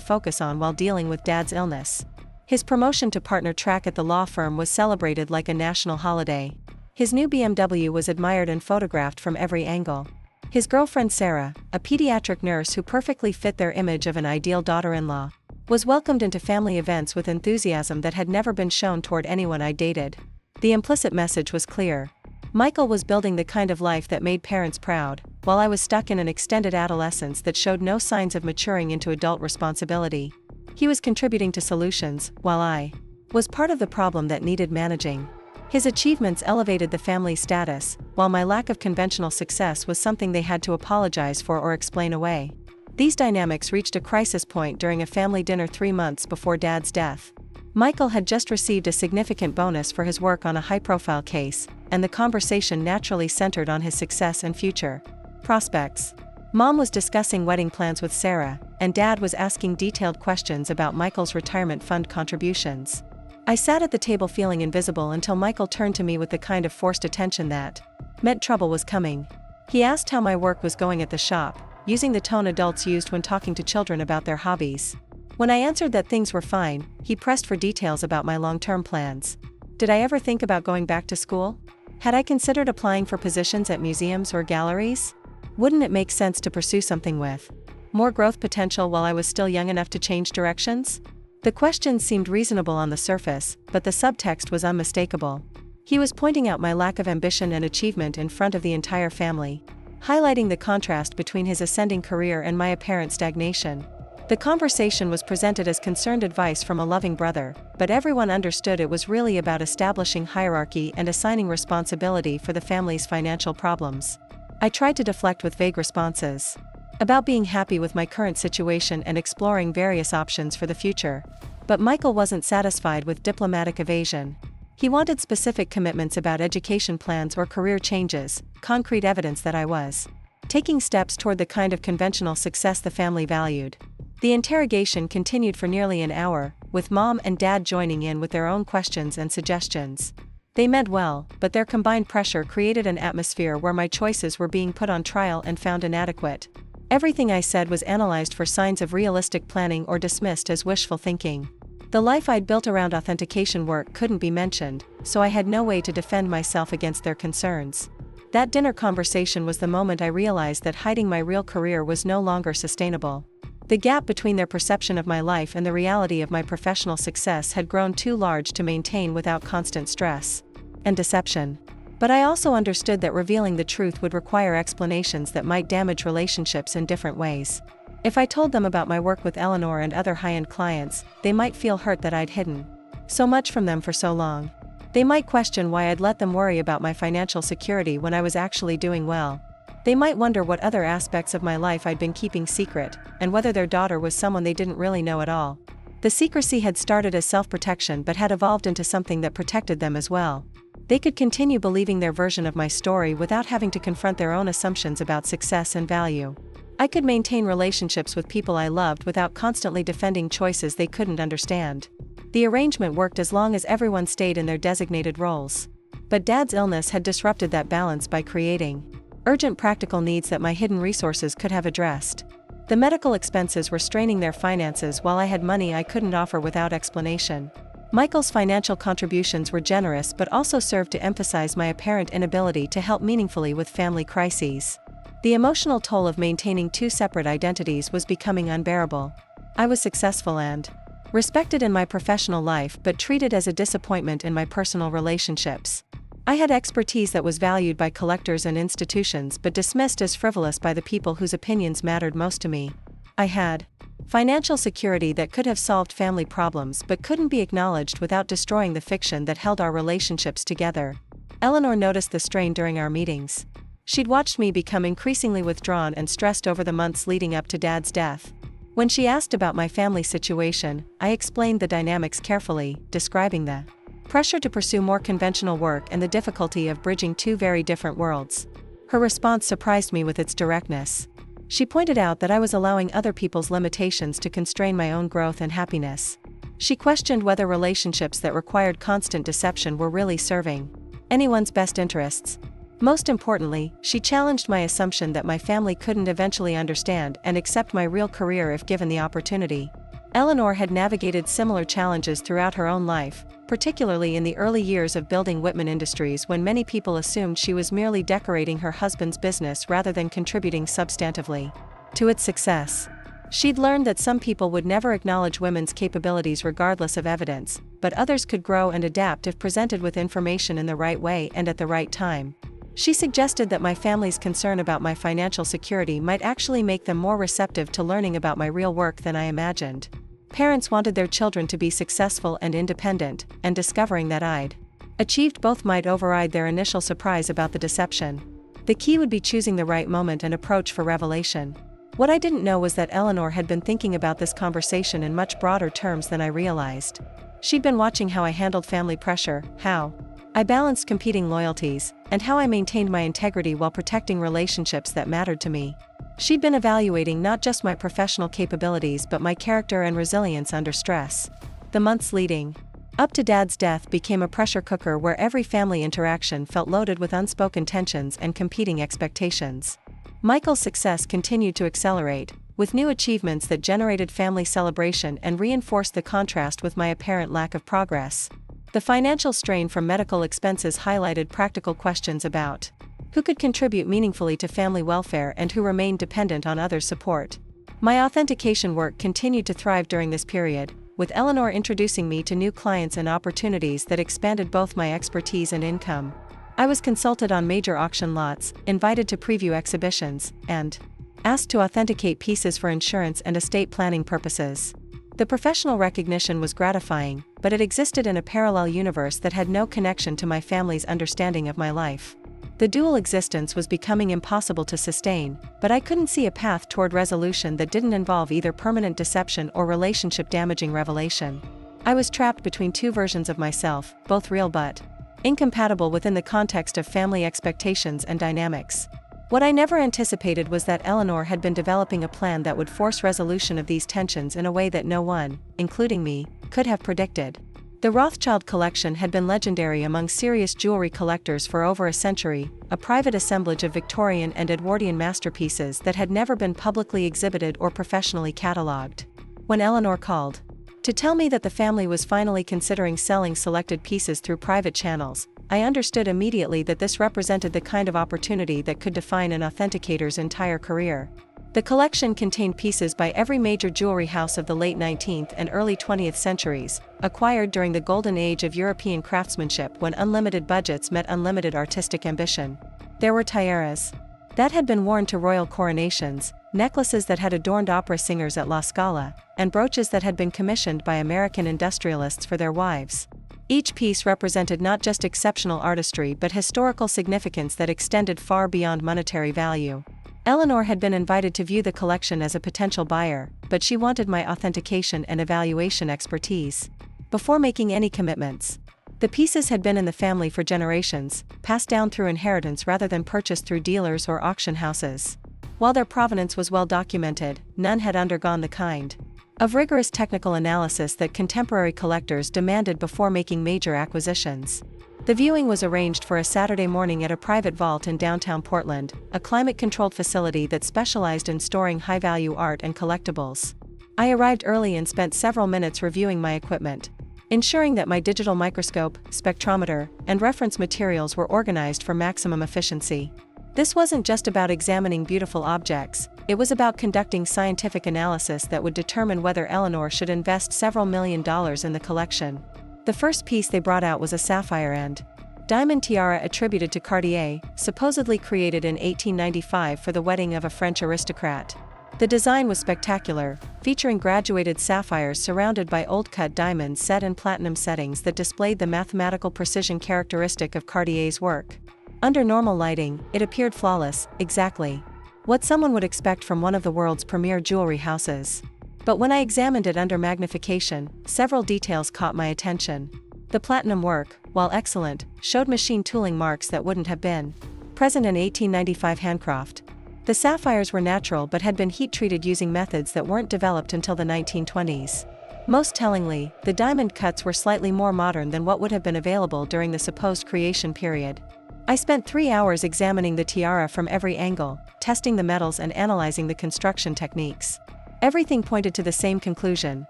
focus on while dealing with Dad's illness. His promotion to partner track at the law firm was celebrated like a national holiday. His new BMW was admired and photographed from every angle. His girlfriend Sarah, a pediatric nurse who perfectly fit their image of an ideal daughter-in-law, was welcomed into family events with enthusiasm that had never been shown toward anyone I dated. The implicit message was clear. Michael was building the kind of life that made parents proud, while I was stuck in an extended adolescence that showed no signs of maturing into adult responsibility. He was contributing to solutions, while I was part of the problem that needed managing. His achievements elevated the family's status, while my lack of conventional success was something they had to apologize for or explain away. These dynamics reached a crisis point during a family dinner 3 months before Dad's death. Michael had just received a significant bonus for his work on a high-profile case, and the conversation naturally centered on his success and future prospects. Mom was discussing wedding plans with Sarah, and Dad was asking detailed questions about Michael's retirement fund contributions. I sat at the table feeling invisible until Michael turned to me with the kind of forced attention that meant trouble was coming. He asked how my work was going at the shop, using the tone adults used when talking to children about their hobbies. When I answered that things were fine, he pressed for details about my long-term plans. Did I ever think about going back to school? Had I considered applying for positions at museums or galleries? Wouldn't it make sense to pursue something with more growth potential while I was still young enough to change directions? The questions seemed reasonable on the surface, but the subtext was unmistakable. He was pointing out my lack of ambition and achievement in front of the entire family, highlighting the contrast between his ascending career and my apparent stagnation. The conversation was presented as concerned advice from a loving brother, but everyone understood it was really about establishing hierarchy and assigning responsibility for the family's financial problems. I tried to deflect with vague responses about being happy with my current situation and exploring various options for the future. But Michael wasn't satisfied with diplomatic evasion. He wanted specific commitments about education plans or career changes, concrete evidence that I was taking steps toward the kind of conventional success the family valued. The interrogation continued for nearly an hour, with Mom and Dad joining in with their own questions and suggestions. They meant well, but their combined pressure created an atmosphere where my choices were being put on trial and found inadequate. Everything I said was analyzed for signs of realistic planning or dismissed as wishful thinking. The life I'd built around authentication work couldn't be mentioned, so I had no way to defend myself against their concerns. That dinner conversation was the moment I realized that hiding my real career was no longer sustainable. The gap between their perception of my life and the reality of my professional success had grown too large to maintain without constant stress and deception. But I also understood that revealing the truth would require explanations that might damage relationships in different ways. If I told them about my work with Eleanor and other high-end clients, they might feel hurt that I'd hidden so much from them for so long. They might question why I'd let them worry about my financial security when I was actually doing well. They might wonder what other aspects of my life I'd been keeping secret, and whether their daughter was someone they didn't really know at all. The secrecy had started as self-protection but had evolved into something that protected them as well. They could continue believing their version of my story without having to confront their own assumptions about success and value. I could maintain relationships with people I loved without constantly defending choices they couldn't understand. The arrangement worked as long as everyone stayed in their designated roles. But Dad's illness had disrupted that balance by creating urgent practical needs that my hidden resources could have addressed. The medical expenses were straining their finances while I had money I couldn't offer without explanation. Michael's financial contributions were generous but also served to emphasize my apparent inability to help meaningfully with family crises. The emotional toll of maintaining two separate identities was becoming unbearable. I was successful and respected in my professional life but treated as a disappointment in my personal relationships. I had expertise that was valued by collectors and institutions but dismissed as frivolous by the people whose opinions mattered most to me. I had financial security that could have solved family problems but couldn't be acknowledged without destroying the fiction that held our relationships together. Eleanor noticed the strain during our meetings. She'd watched me become increasingly withdrawn and stressed over the months leading up to Dad's death. When she asked about my family situation, I explained the dynamics carefully, describing the pressure to pursue more conventional work and the difficulty of bridging two very different worlds. Her response surprised me with its directness. She pointed out that I was allowing other people's limitations to constrain my own growth and happiness. She questioned whether relationships that required constant deception were really serving anyone's best interests. Most importantly, she challenged my assumption that my family couldn't eventually understand and accept my real career if given the opportunity. Eleanor had navigated similar challenges throughout her own life, particularly in the early years of building Whitman Industries when many people assumed she was merely decorating her husband's business rather than contributing substantively to its success. She'd learned that some people would never acknowledge women's capabilities regardless of evidence, but others could grow and adapt if presented with information in the right way and at the right time. She suggested that my family's concern about my financial security might actually make them more receptive to learning about my real work than I imagined. Parents wanted their children to be successful and independent, and discovering that I'd achieved both might override their initial surprise about the deception. The key would be choosing the right moment and approach for revelation. What I didn't know was that Eleanor had been thinking about this conversation in much broader terms than I realized. She'd been watching how I handled family pressure, how I balanced competing loyalties, and how I maintained my integrity while protecting relationships that mattered to me. She'd been evaluating not just my professional capabilities but my character and resilience under stress. The months leading up to Dad's death became a pressure cooker where every family interaction felt loaded with unspoken tensions and competing expectations. Michael's success continued to accelerate, with new achievements that generated family celebration and reinforced the contrast with my apparent lack of progress. The financial strain from medical expenses highlighted practical questions about who could contribute meaningfully to family welfare and who remained dependent on others' support. My authentication work continued to thrive during this period, with Eleanor introducing me to new clients and opportunities that expanded both my expertise and income. I was consulted on major auction lots, invited to preview exhibitions, and asked to authenticate pieces for insurance and estate planning purposes. The professional recognition was gratifying, but it existed in a parallel universe that had no connection to my family's understanding of my life. The dual existence was becoming impossible to sustain, but I couldn't see a path toward resolution that didn't involve either permanent deception or relationship-damaging revelation. I was trapped between two versions of myself, both real but incompatible within the context of family expectations and dynamics. What I never anticipated was that Eleanor had been developing a plan that would force resolution of these tensions in a way that no one, including me, could have predicted. The Rothschild collection had been legendary among serious jewelry collectors for over a century, a private assemblage of Victorian and Edwardian masterpieces that had never been publicly exhibited or professionally catalogued. When Eleanor called to tell me that the family was finally considering selling selected pieces through private channels, I understood immediately that this represented the kind of opportunity that could define an authenticator's entire career. The collection contained pieces by every major jewelry house of the late 19th and early 20th centuries, acquired during the golden age of European craftsmanship when unlimited budgets met unlimited artistic ambition. There were tiaras that had been worn to royal coronations, necklaces that had adorned opera singers at La Scala, and brooches that had been commissioned by American industrialists for their wives. Each piece represented not just exceptional artistry but historical significance that extended far beyond monetary value. Eleanor had been invited to view the collection as a potential buyer, but she wanted my authentication and evaluation expertise before making any commitments. The pieces had been in the family for generations, passed down through inheritance rather than purchased through dealers or auction houses. While their provenance was well documented, none had undergone the kind of rigorous technical analysis that contemporary collectors demanded before making major acquisitions. The viewing was arranged for a Saturday morning at a private vault in downtown Portland, a climate-controlled facility that specialized in storing high-value art and collectibles. I arrived early and spent several minutes reviewing my equipment, ensuring that my digital microscope, spectrometer, and reference materials were organized for maximum efficiency. This wasn't just about examining beautiful objects, it was about conducting scientific analysis that would determine whether Eleanor should invest several $1 million in the collection. The first piece they brought out was a sapphire and diamond tiara attributed to Cartier, supposedly created in 1895 for the wedding of a French aristocrat. The design was spectacular, featuring graduated sapphires surrounded by old-cut diamonds set in platinum settings that displayed the mathematical precision characteristic of Cartier's work. Under normal lighting, it appeared flawless, exactly what someone would expect from one of the world's premier jewelry houses. But when I examined it under magnification, several details caught my attention. The platinum work, while excellent, showed machine tooling marks that wouldn't have been present in 1895 handcraft. The sapphires were natural but had been heat-treated using methods that weren't developed until the 1920s. Most tellingly, the diamond cuts were slightly more modern than what would have been available during the supposed creation period. I spent 3 hours examining the tiara from every angle, testing the metals and analyzing the construction techniques. Everything pointed to the same conclusion: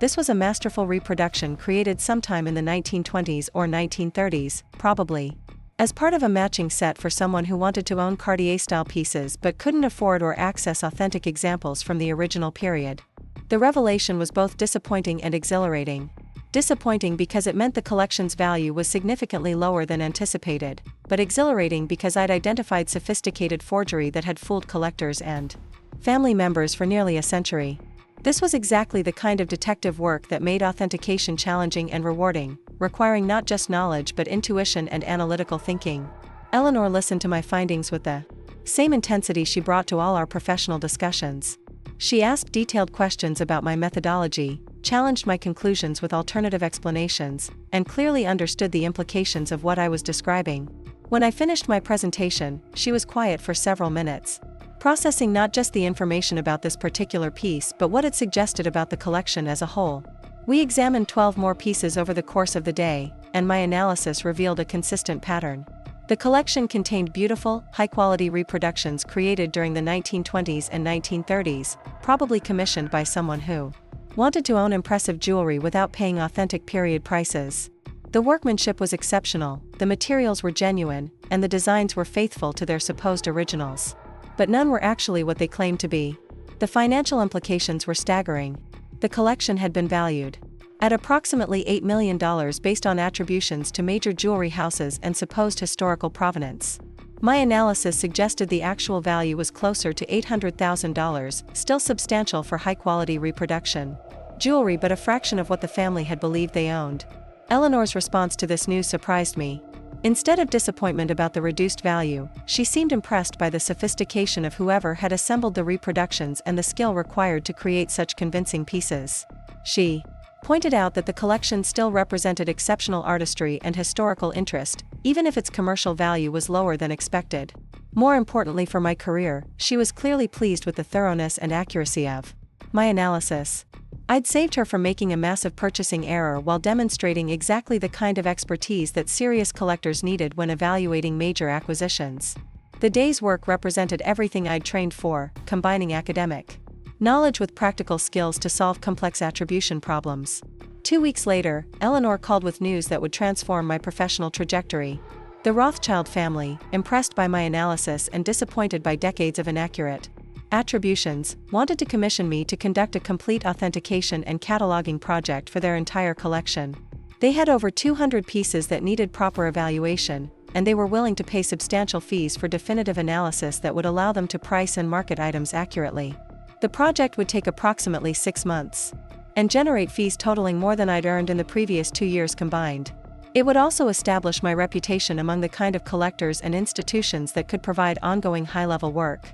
this was a masterful reproduction created sometime in the 1920s or 1930s, probably as part of a matching set for someone who wanted to own Cartier-style pieces but couldn't afford or access authentic examples from the original period. The revelation was both disappointing and exhilarating. Disappointing because it meant the collection's value was significantly lower than anticipated, but exhilarating because I'd identified sophisticated forgery that had fooled collectors and family members for nearly a century. This was exactly the kind of detective work that made authentication challenging and rewarding, requiring not just knowledge but intuition and analytical thinking. Eleanor listened to my findings with the same intensity she brought to all our professional discussions. She asked detailed questions about my methodology, challenged my conclusions with alternative explanations, and clearly understood the implications of what I was describing. When I finished my presentation, she was quiet for several minutes, processing not just the information about this particular piece but what it suggested about the collection as a whole. We examined 12 more pieces over the course of the day, and my analysis revealed a consistent pattern. The collection contained beautiful, high-quality reproductions created during the 1920s and 1930s, probably commissioned by someone who wanted to own impressive jewelry without paying authentic period prices. The workmanship was exceptional, the materials were genuine, and the designs were faithful to their supposed originals. But none were actually what they claimed to be. The financial implications were staggering. The collection had been valued at approximately $8 million based on attributions to major jewelry houses and supposed historical provenance. My analysis suggested the actual value was closer to $800,000, still substantial for high-quality reproduction jewelry but a fraction of what the family had believed they owned. Eleanor's response to this news surprised me. Instead of disappointment about the reduced value, she seemed impressed by the sophistication of whoever had assembled the reproductions and the skill required to create such convincing pieces. She pointed out that the collection still represented exceptional artistry and historical interest, even if its commercial value was lower than expected. More importantly for my career, she was clearly pleased with the thoroughness and accuracy of my analysis. I'd saved her from making a massive purchasing error while demonstrating exactly the kind of expertise that serious collectors needed when evaluating major acquisitions. The day's work represented everything I'd trained for, combining academic knowledge with practical skills to solve complex attribution problems. 2 weeks later, Eleanor called with news that would transform my professional trajectory. The Rothschild family, impressed by my analysis and disappointed by decades of inaccurate attributions, wanted to commission me to conduct a complete authentication and cataloging project for their entire collection. They had over 200 pieces that needed proper evaluation, and they were willing to pay substantial fees for definitive analysis that would allow them to price and market items accurately. The project would take approximately 6 months and generate fees totaling more than I'd earned in the previous 2 years combined. It would also establish my reputation among the kind of collectors and institutions that could provide ongoing high-level work.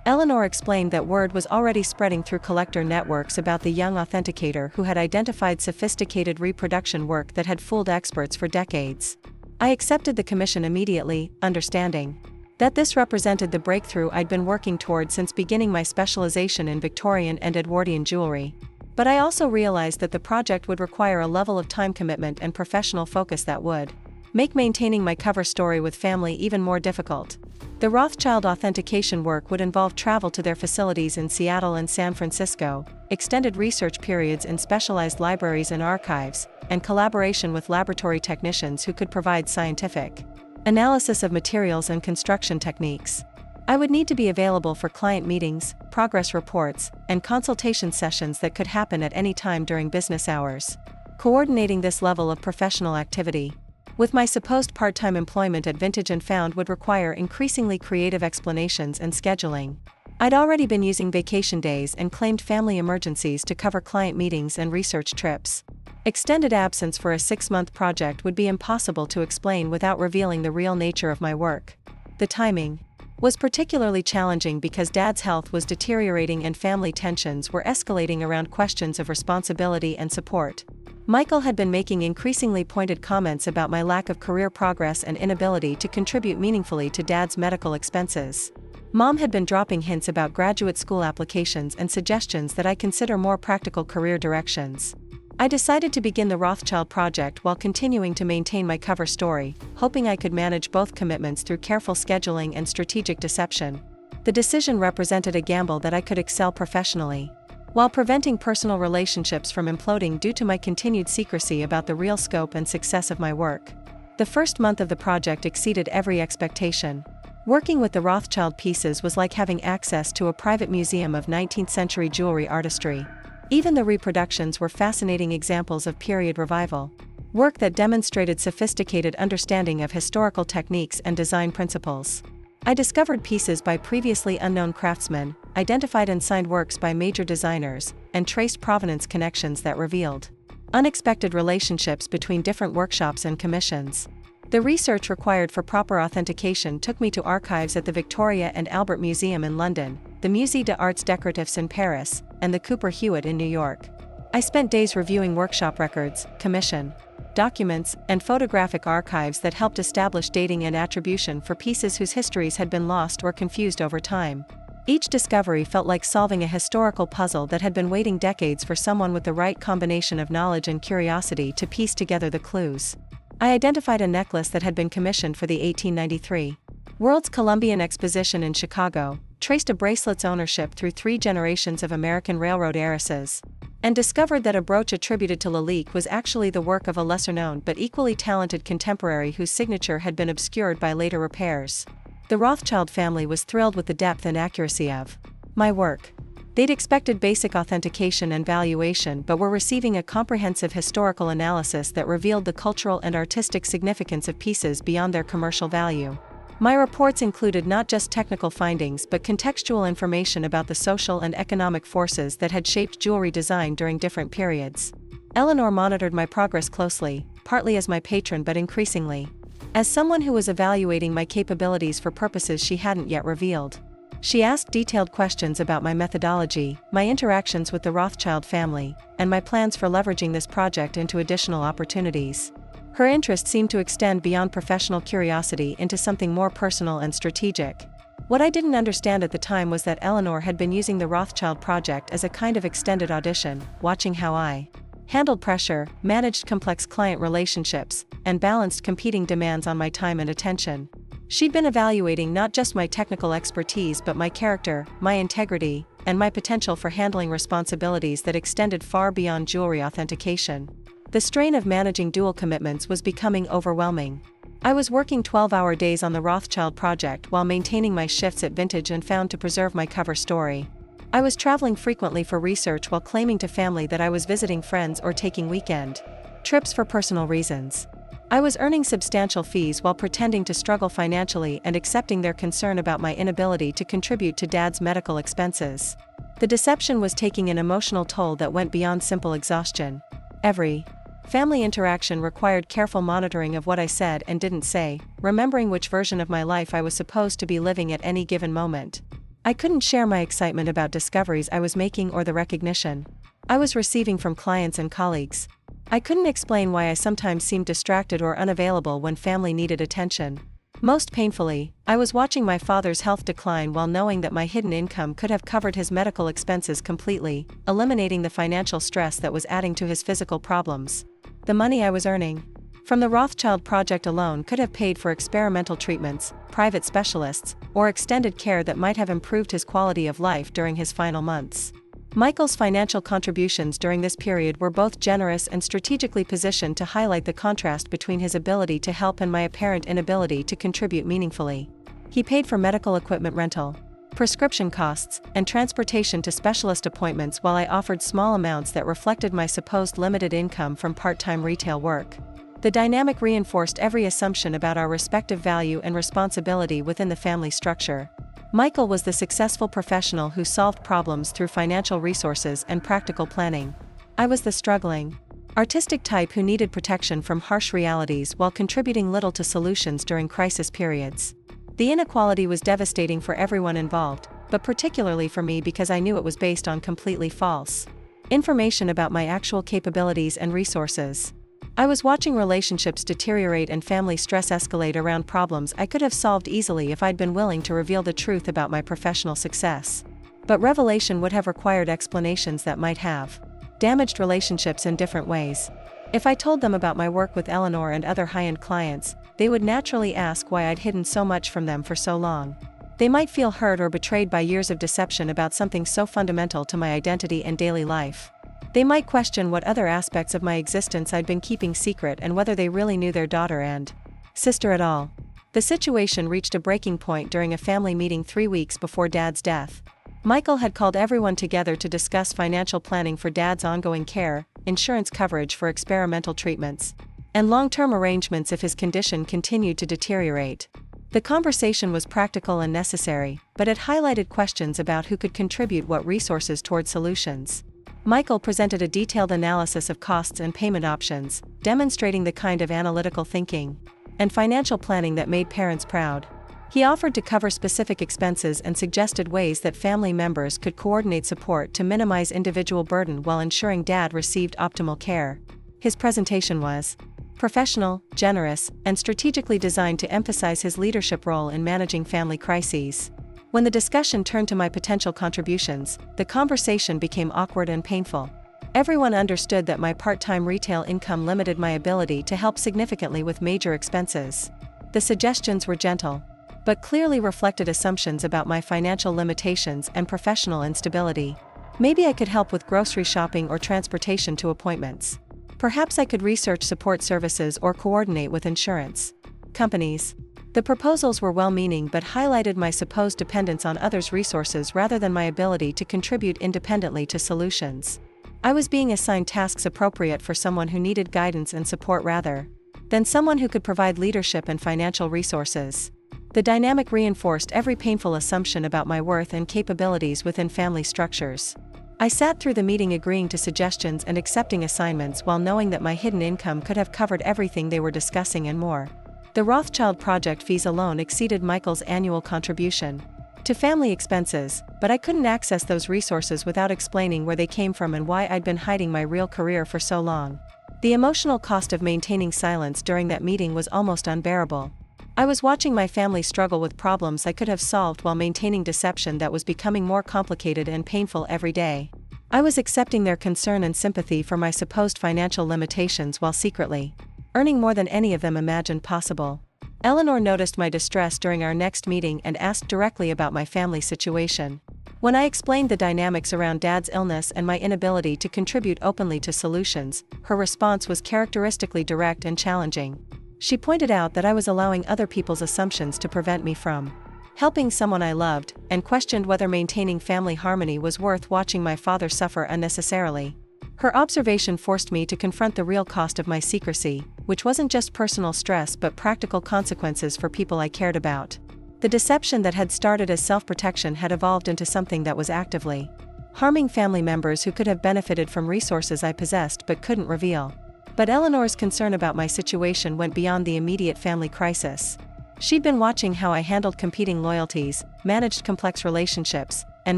Eleanor explained that word was already spreading through collector networks about the young authenticator who had identified sophisticated reproduction work that had fooled experts for decades. I accepted the commission immediately, understanding that this represented the breakthrough I'd been working toward since beginning my specialization in Victorian and Edwardian jewelry. But I also realized that the project would require a level of time commitment and professional focus that would make maintaining my cover story with family even more difficult. The Rothschild authentication work would involve travel to their facilities in Seattle and San Francisco, extended research periods in specialized libraries and archives, and collaboration with laboratory technicians who could provide scientific analysis of materials and construction techniques. I would need to be available for client meetings, progress reports, and consultation sessions that could happen at any time during business hours. Coordinating this level of professional activity with my supposed part-time employment at Vintage and Found would require increasingly creative explanations and scheduling. I'd already been using vacation days and claimed family emergencies to cover client meetings and research trips. Extended absence for a 6-month project would be impossible to explain without revealing the real nature of my work. The timing was particularly challenging because Dad's health was deteriorating and family tensions were escalating around questions of responsibility and support. Michael had been making increasingly pointed comments about my lack of career progress and inability to contribute meaningfully to Dad's medical expenses. Mom had been dropping hints about graduate school applications and suggestions that I consider more practical career directions. I decided to begin the Rothschild project while continuing to maintain my cover story, hoping I could manage both commitments through careful scheduling and strategic deception. The decision represented a gamble that I could excel professionally, while preventing personal relationships from imploding due to my continued secrecy about the real scope and success of my work. The first month of the project exceeded every expectation. Working with the Rothschild pieces was like having access to a private museum of 19th-century jewelry artistry. Even the reproductions were fascinating examples of period revival work that demonstrated sophisticated understanding of historical techniques and design principles. I discovered pieces by previously unknown craftsmen, identified and signed works by major designers, and traced provenance connections that revealed unexpected relationships between different workshops and commissions. The research required for proper authentication took me to archives at the Victoria and Albert Museum in London, the Musée des Arts Décoratifs in Paris, and the Cooper Hewitt in New York. I spent days reviewing workshop records, commission documents, and photographic archives that helped establish dating and attribution for pieces whose histories had been lost or confused over time. Each discovery felt like solving a historical puzzle that had been waiting decades for someone with the right combination of knowledge and curiosity to piece together the clues. I identified a necklace that had been commissioned for the 1893 World's Columbian Exposition in Chicago, traced a bracelet's ownership through 3 generations of American railroad heiresses, and discovered that a brooch attributed to Lalique was actually the work of a lesser-known but equally talented contemporary whose signature had been obscured by later repairs. The Rothschild family was thrilled with the depth and accuracy of my work. They'd expected basic authentication and valuation but were receiving a comprehensive historical analysis that revealed the cultural and artistic significance of pieces beyond their commercial value. My reports included not just technical findings but contextual information about the social and economic forces that had shaped jewelry design during different periods. Eleanor monitored my progress closely, partly as my patron but increasingly as someone who was evaluating my capabilities for purposes she hadn't yet revealed. She asked detailed questions about my methodology, my interactions with the Rothschild family, and my plans for leveraging this project into additional opportunities. Her interest seemed to extend beyond professional curiosity into something more personal and strategic. What I didn't understand at the time was that Eleanor had been using the Rothschild project as a kind of extended audition, watching how I handled pressure, managed complex client relationships, and balanced competing demands on my time and attention. She'd been evaluating not just my technical expertise but my character, my integrity, and my potential for handling responsibilities that extended far beyond jewelry authentication. The strain of managing dual commitments was becoming overwhelming. I was working 12-hour days on the Rothschild project while maintaining my shifts at Vintage and Found to preserve my cover story. I was traveling frequently for research while claiming to family that I was visiting friends or taking weekend trips for personal reasons. I was earning substantial fees while pretending to struggle financially and accepting their concern about my inability to contribute to Dad's medical expenses. The deception was taking an emotional toll that went beyond simple exhaustion. Every family interaction required careful monitoring of what I said and didn't say, remembering which version of my life I was supposed to be living at any given moment. I couldn't share my excitement about discoveries I was making or the recognition I was receiving from clients and colleagues. I couldn't explain why I sometimes seemed distracted or unavailable when family needed attention. Most painfully, I was watching my father's health decline while knowing that my hidden income could have covered his medical expenses completely, eliminating the financial stress that was adding to his physical problems. The money I was earning from the Rothschild project alone could have paid for experimental treatments, private specialists, or extended care that might have improved his quality of life during his final months. Michael's financial contributions during this period were both generous and strategically positioned to highlight the contrast between his ability to help and my apparent inability to contribute meaningfully. He paid for medical equipment rental, prescription costs, and transportation to specialist appointments while I offered small amounts that reflected my supposed limited income from part-time retail work. The dynamic reinforced every assumption about our respective value and responsibility within the family structure. Michael was the successful professional who solved problems through financial resources and practical planning. I was the struggling, artistic type who needed protection from harsh realities while contributing little to solutions during crisis periods. The inequality was devastating for everyone involved, but particularly for me because I knew it was based on completely false information about my actual capabilities and resources. I was watching relationships deteriorate and family stress escalate around problems I could have solved easily if I'd been willing to reveal the truth about my professional success. But revelation would have required explanations that might have damaged relationships in different ways. If I told them about my work with Eleanor and other high-end clients, they would naturally ask why I'd hidden so much from them for so long. They might feel hurt or betrayed by years of deception about something so fundamental to my identity and daily life. They might question what other aspects of my existence I'd been keeping secret and whether they really knew their daughter and sister at all. The situation reached a breaking point during a family meeting 3 weeks before Dad's death. Michael had called everyone together to discuss financial planning for Dad's ongoing care, insurance coverage for experimental treatments, and long-term arrangements if his condition continued to deteriorate. The conversation was practical and necessary, but it highlighted questions about who could contribute what resources toward solutions. Michael presented a detailed analysis of costs and payment options, demonstrating the kind of analytical thinking and financial planning that made parents proud. He offered to cover specific expenses and suggested ways that family members could coordinate support to minimize individual burden while ensuring Dad received optimal care. His presentation was professional, generous, and strategically designed to emphasize his leadership role in managing family crises. When the discussion turned to my potential contributions, the conversation became awkward and painful. Everyone understood that my part-time retail income limited my ability to help significantly with major expenses. The suggestions were gentle, but clearly reflected assumptions about my financial limitations and professional instability. Maybe I could help with grocery shopping or transportation to appointments. Perhaps I could research support services or coordinate with insurance companies. The proposals were well-meaning but highlighted my supposed dependence on others' resources rather than my ability to contribute independently to solutions. I was being assigned tasks appropriate for someone who needed guidance and support rather than someone who could provide leadership and financial resources. The dynamic reinforced every painful assumption about my worth and capabilities within family structures. I sat through the meeting agreeing to suggestions and accepting assignments while knowing that my hidden income could have covered everything they were discussing and more. The Rothschild project fees alone exceeded Michael's annual contribution to family expenses, but I couldn't access those resources without explaining where they came from and why I'd been hiding my real career for so long. The emotional cost of maintaining silence during that meeting was almost unbearable. I was watching my family struggle with problems I could have solved while maintaining deception that was becoming more complicated and painful every day. I was accepting their concern and sympathy for my supposed financial limitations while secretly earning more than any of them imagined possible. Eleanor noticed my distress during our next meeting and asked directly about my family situation. When I explained the dynamics around Dad's illness and my inability to contribute openly to solutions, her response was characteristically direct and challenging. She pointed out that I was allowing other people's assumptions to prevent me from helping someone I loved, and questioned whether maintaining family harmony was worth watching my father suffer unnecessarily. Her observation forced me to confront the real cost of my secrecy, which wasn't just personal stress but practical consequences for people I cared about. The deception that had started as self-protection had evolved into something that was actively harming family members who could have benefited from resources I possessed but couldn't reveal. But Eleanor's concern about my situation went beyond the immediate family crisis. She'd been watching how I handled competing loyalties, managed complex relationships, and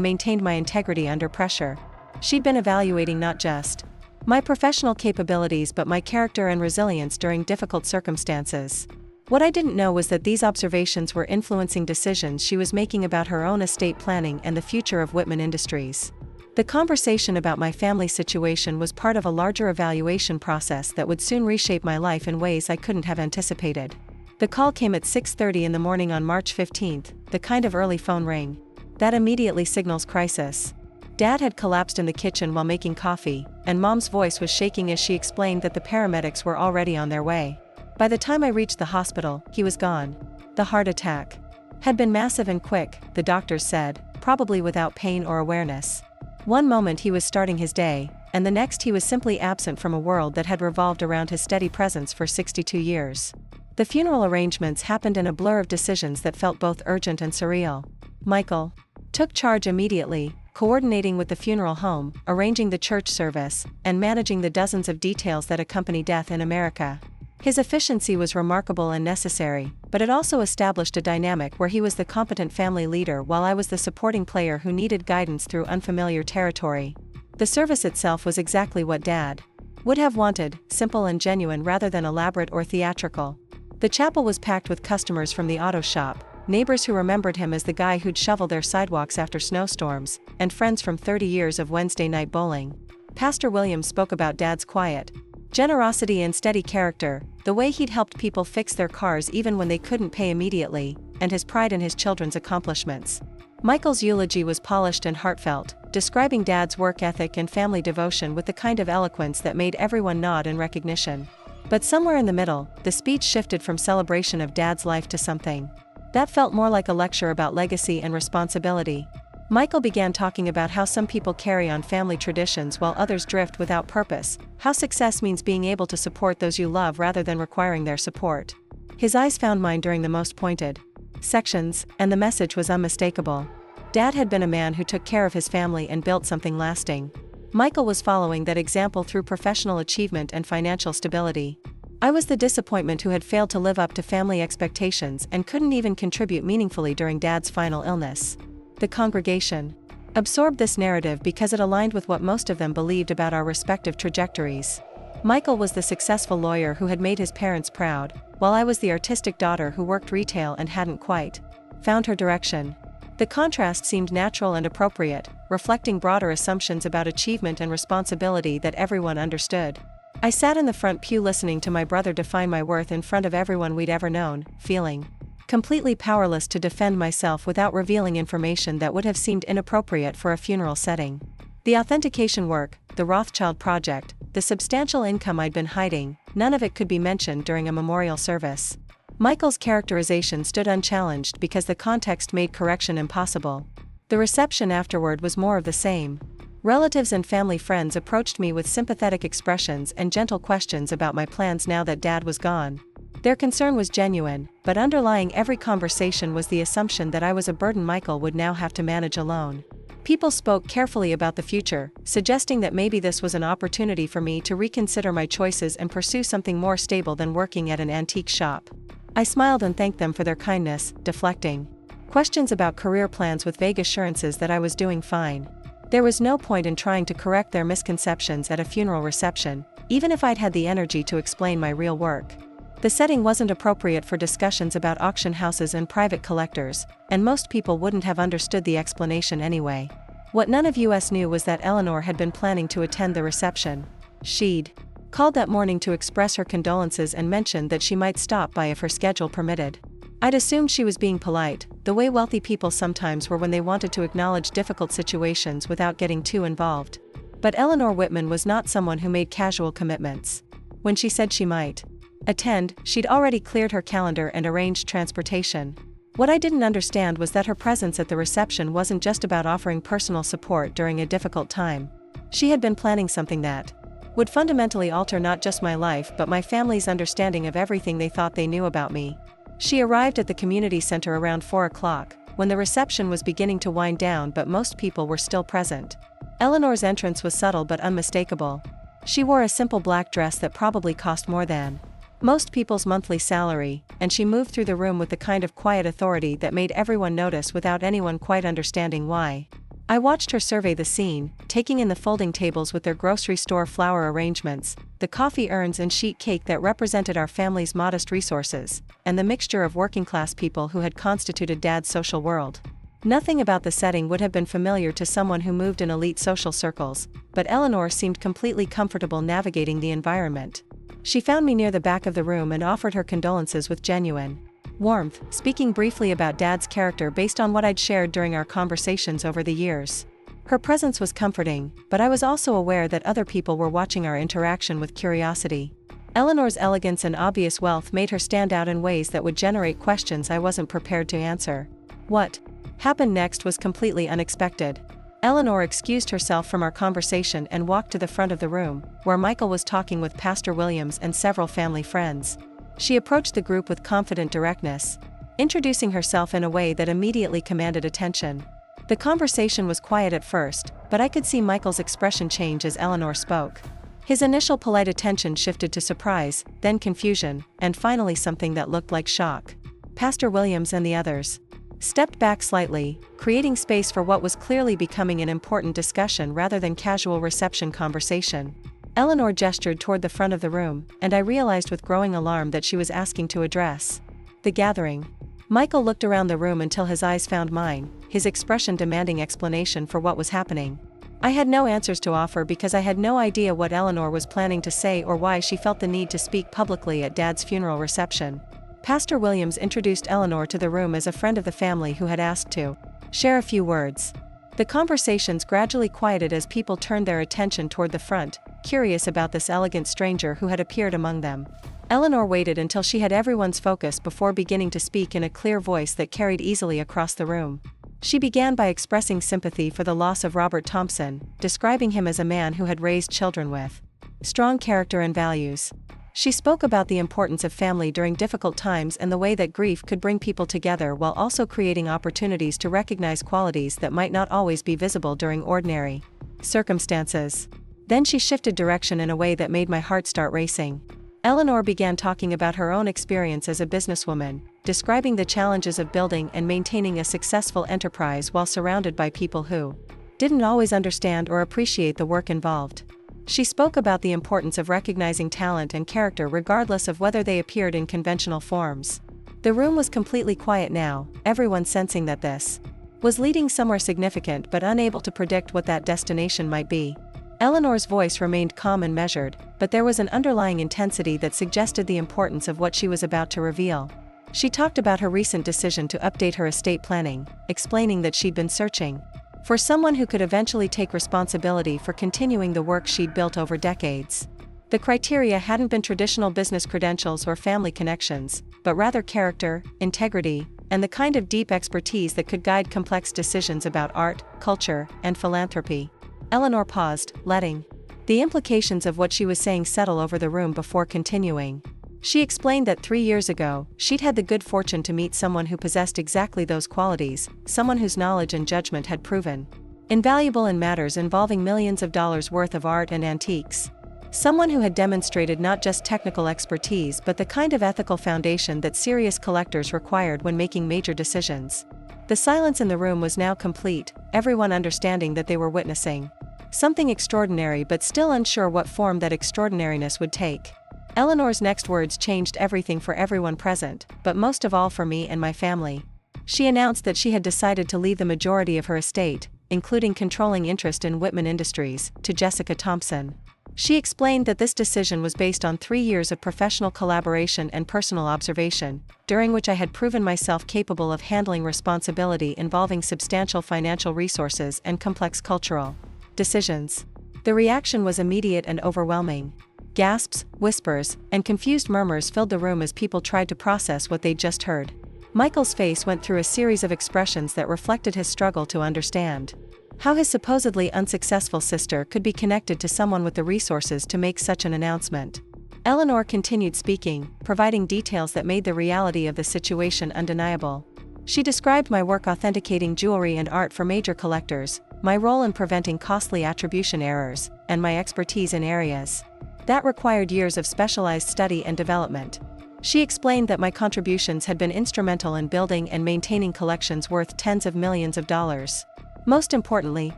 maintained my integrity under pressure. She'd been evaluating not just my professional capabilities but my character and resilience during difficult circumstances. What I didn't know was that these observations were influencing decisions she was making about her own estate planning and the future of Whitman Industries. The conversation about my family situation was part of a larger evaluation process that would soon reshape my life in ways I couldn't have anticipated. The call came at 6:30 in the morning on March 15th, the kind of early phone ring that immediately signals crisis. Dad had collapsed in the kitchen while making coffee, and Mom's voice was shaking as she explained that the paramedics were already on their way. By the time I reached the hospital, he was gone. The heart attack had been massive and quick, the doctors said, probably without pain or awareness. One moment he was starting his day, and the next he was simply absent from a world that had revolved around his steady presence for 62 years. The funeral arrangements happened in a blur of decisions that felt both urgent and surreal. Michael took charge immediately, coordinating with the funeral home, arranging the church service, and managing the dozens of details that accompany death in America. His efficiency was remarkable and necessary, but it also established a dynamic where he was the competent family leader while I was the supporting player who needed guidance through unfamiliar territory. The service itself was exactly what Dad would have wanted, simple and genuine rather than elaborate or theatrical. The chapel was packed with customers from the auto shop, neighbors who remembered him as the guy who'd shovel their sidewalks after snowstorms, and friends from 30 years of Wednesday night bowling. Pastor Williams spoke about Dad's quiet generosity and steady character, the way he'd helped people fix their cars even when they couldn't pay immediately, and his pride in his children's accomplishments. Michael's eulogy was polished and heartfelt, describing Dad's work ethic and family devotion with the kind of eloquence that made everyone nod in recognition. But somewhere in the middle, the speech shifted from celebration of Dad's life to something that felt more like a lecture about legacy and responsibility. Michael began talking about how some people carry on family traditions while others drift without purpose, how success means being able to support those you love rather than requiring their support. His eyes found mine during the most pointed sections, and the message was unmistakable. Dad had been a man who took care of his family and built something lasting. Michael was following that example through professional achievement and financial stability. I was the disappointment who had failed to live up to family expectations and couldn't even contribute meaningfully during Dad's final illness. The congregation absorbed this narrative because it aligned with what most of them believed about our respective trajectories. Michael was the successful lawyer who had made his parents proud, while I was the artistic daughter who worked retail and hadn't quite found her direction. The contrast seemed natural and appropriate, reflecting broader assumptions about achievement and responsibility that everyone understood. I sat in the front pew listening to my brother define my worth in front of everyone we'd ever known, feeling completely powerless to defend myself without revealing information that would have seemed inappropriate for a funeral setting. The authentication work, the Rothschild project, the substantial income I'd been hiding, none of it could be mentioned during a memorial service. Michael's characterization stood unchallenged because the context made correction impossible. The reception afterward was more of the same. Relatives and family friends approached me with sympathetic expressions and gentle questions about my plans now that Dad was gone. Their concern was genuine, but underlying every conversation was the assumption that I was a burden Michael would now have to manage alone. People spoke carefully about the future, suggesting that maybe this was an opportunity for me to reconsider my choices and pursue something more stable than working at an antique shop. I smiled and thanked them for their kindness, deflecting questions about career plans with vague assurances that I was doing fine. There was no point in trying to correct their misconceptions at a funeral reception, even if I'd had the energy to explain my real work. The setting wasn't appropriate for discussions about auction houses and private collectors, and most people wouldn't have understood the explanation anyway. What none of us knew was that Eleanor had been planning to attend the reception. She'd called that morning to express her condolences and mentioned that she might stop by if her schedule permitted. I'd assumed she was being polite, the way wealthy people sometimes were when they wanted to acknowledge difficult situations without getting too involved. But Eleanor Whitman was not someone who made casual commitments. When she said she might attend, she'd already cleared her calendar and arranged transportation. What I didn't understand was that her presence at the reception wasn't just about offering personal support during a difficult time. She had been planning something that would fundamentally alter not just my life but my family's understanding of everything they thought they knew about me. She arrived at the community center around 4 o'clock, when the reception was beginning to wind down but most people were still present. Eleanor's entrance was subtle but unmistakable. She wore a simple black dress that probably cost more than most people's monthly salary, and she moved through the room with the kind of quiet authority that made everyone notice without anyone quite understanding why. I watched her survey the scene, taking in the folding tables with their grocery store flower arrangements, the coffee urns and sheet cake that represented our family's modest resources, and the mixture of working-class people who had constituted Dad's social world. Nothing about the setting would have been familiar to someone who moved in elite social circles, but Eleanor seemed completely comfortable navigating the environment. She found me near the back of the room and offered her condolences with genuine warmth, speaking briefly about Dad's character based on what I'd shared during our conversations over the years. Her presence was comforting, but I was also aware that other people were watching our interaction with curiosity. Eleanor's elegance and obvious wealth made her stand out in ways that would generate questions I wasn't prepared to answer. What happened next was completely unexpected. Eleanor excused herself from our conversation and walked to the front of the room, where Michael was talking with Pastor Williams and several family friends. She approached the group with confident directness, introducing herself in a way that immediately commanded attention. The conversation was quiet at first, but I could see Michael's expression change as Eleanor spoke. His initial polite attention shifted to surprise, then confusion, and finally something that looked like shock. Pastor Williams and the others stepped back slightly, creating space for what was clearly becoming an important discussion rather than casual reception conversation. Eleanor gestured toward the front of the room, and I realized with growing alarm that she was asking to address the gathering. Michael looked around the room until his eyes found mine, his expression demanding explanation for what was happening. I had no answers to offer because I had no idea what Eleanor was planning to say or why she felt the need to speak publicly at Dad's funeral reception. Pastor Williams introduced Eleanor to the room as a friend of the family who had asked to share a few words. The conversations gradually quieted as people turned their attention toward the front, curious about this elegant stranger who had appeared among them. Eleanor waited until she had everyone's focus before beginning to speak in a clear voice that carried easily across the room. She began by expressing sympathy for the loss of Robert Thompson, describing him as a man who had raised children with strong character and values. She spoke about the importance of family during difficult times and the way that grief could bring people together while also creating opportunities to recognize qualities that might not always be visible during ordinary circumstances. Then she shifted direction in a way that made my heart start racing. Eleanor began talking about her own experience as a businesswoman, describing the challenges of building and maintaining a successful enterprise while surrounded by people who didn't always understand or appreciate the work involved. She spoke about the importance of recognizing talent and character regardless of whether they appeared in conventional forms. The room was completely quiet now, everyone sensing that this Was leading somewhere significant but unable to predict what that destination might be. Eleanor's voice remained calm and measured, but there was an underlying intensity that suggested the importance of what she was about to reveal. She talked about her recent decision to update her estate planning, explaining that she'd been searching for someone who could eventually take responsibility for continuing the work she'd built over decades. The criteria hadn't been traditional business credentials or family connections, but rather character, integrity, and the kind of deep expertise that could guide complex decisions about art, culture, and philanthropy. Eleanor paused, letting the implications of what she was saying settle over the room before continuing. She explained that 3 years ago, she'd had the good fortune to meet someone who possessed exactly those qualities, someone whose knowledge and judgment had proven invaluable in matters involving millions of dollars worth of art and antiques. Someone who had demonstrated not just technical expertise but the kind of ethical foundation that serious collectors required when making major decisions. The silence in the room was now complete, everyone understanding that they were witnessing something extraordinary but still unsure what form that extraordinariness would take. Eleanor's next words changed everything for everyone present, but most of all for me and my family. She announced that she had decided to leave the majority of her estate, including controlling interest in Whitman Industries, to Jessica Thompson. She explained that this decision was based on 3 years of professional collaboration and personal observation, during which I had proven myself capable of handling responsibility involving substantial financial resources and complex cultural decisions. The reaction was immediate and overwhelming. Gasps, whispers, and confused murmurs filled the room as people tried to process what they'd just heard. Michael's face went through a series of expressions that reflected his struggle to understand how his supposedly unsuccessful sister could be connected to someone with the resources to make such an announcement. Eleanor continued speaking, providing details that made the reality of the situation undeniable. She described my work authenticating jewelry and art for major collectors, my role in preventing costly attribution errors, and my expertise in areas that required years of specialized study and development. She explained that my contributions had been instrumental in building and maintaining collections worth tens of millions of dollars. Most importantly,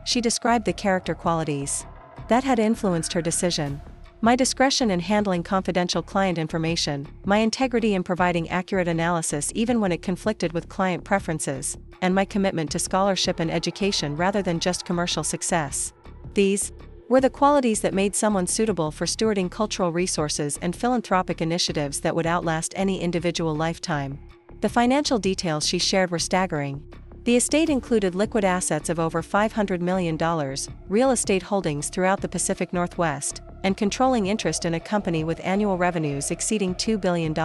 she described the character qualities that had influenced her decision. My discretion in handling confidential client information, my integrity in providing accurate analysis even when it conflicted with client preferences, and my commitment to scholarship and education rather than just commercial success. These were the qualities that made someone suitable for stewarding cultural resources and philanthropic initiatives that would outlast any individual lifetime. The financial details she shared were staggering. The estate included liquid assets of over $500 million, real estate holdings throughout the Pacific Northwest, and controlling interest in a company with annual revenues exceeding $2 billion.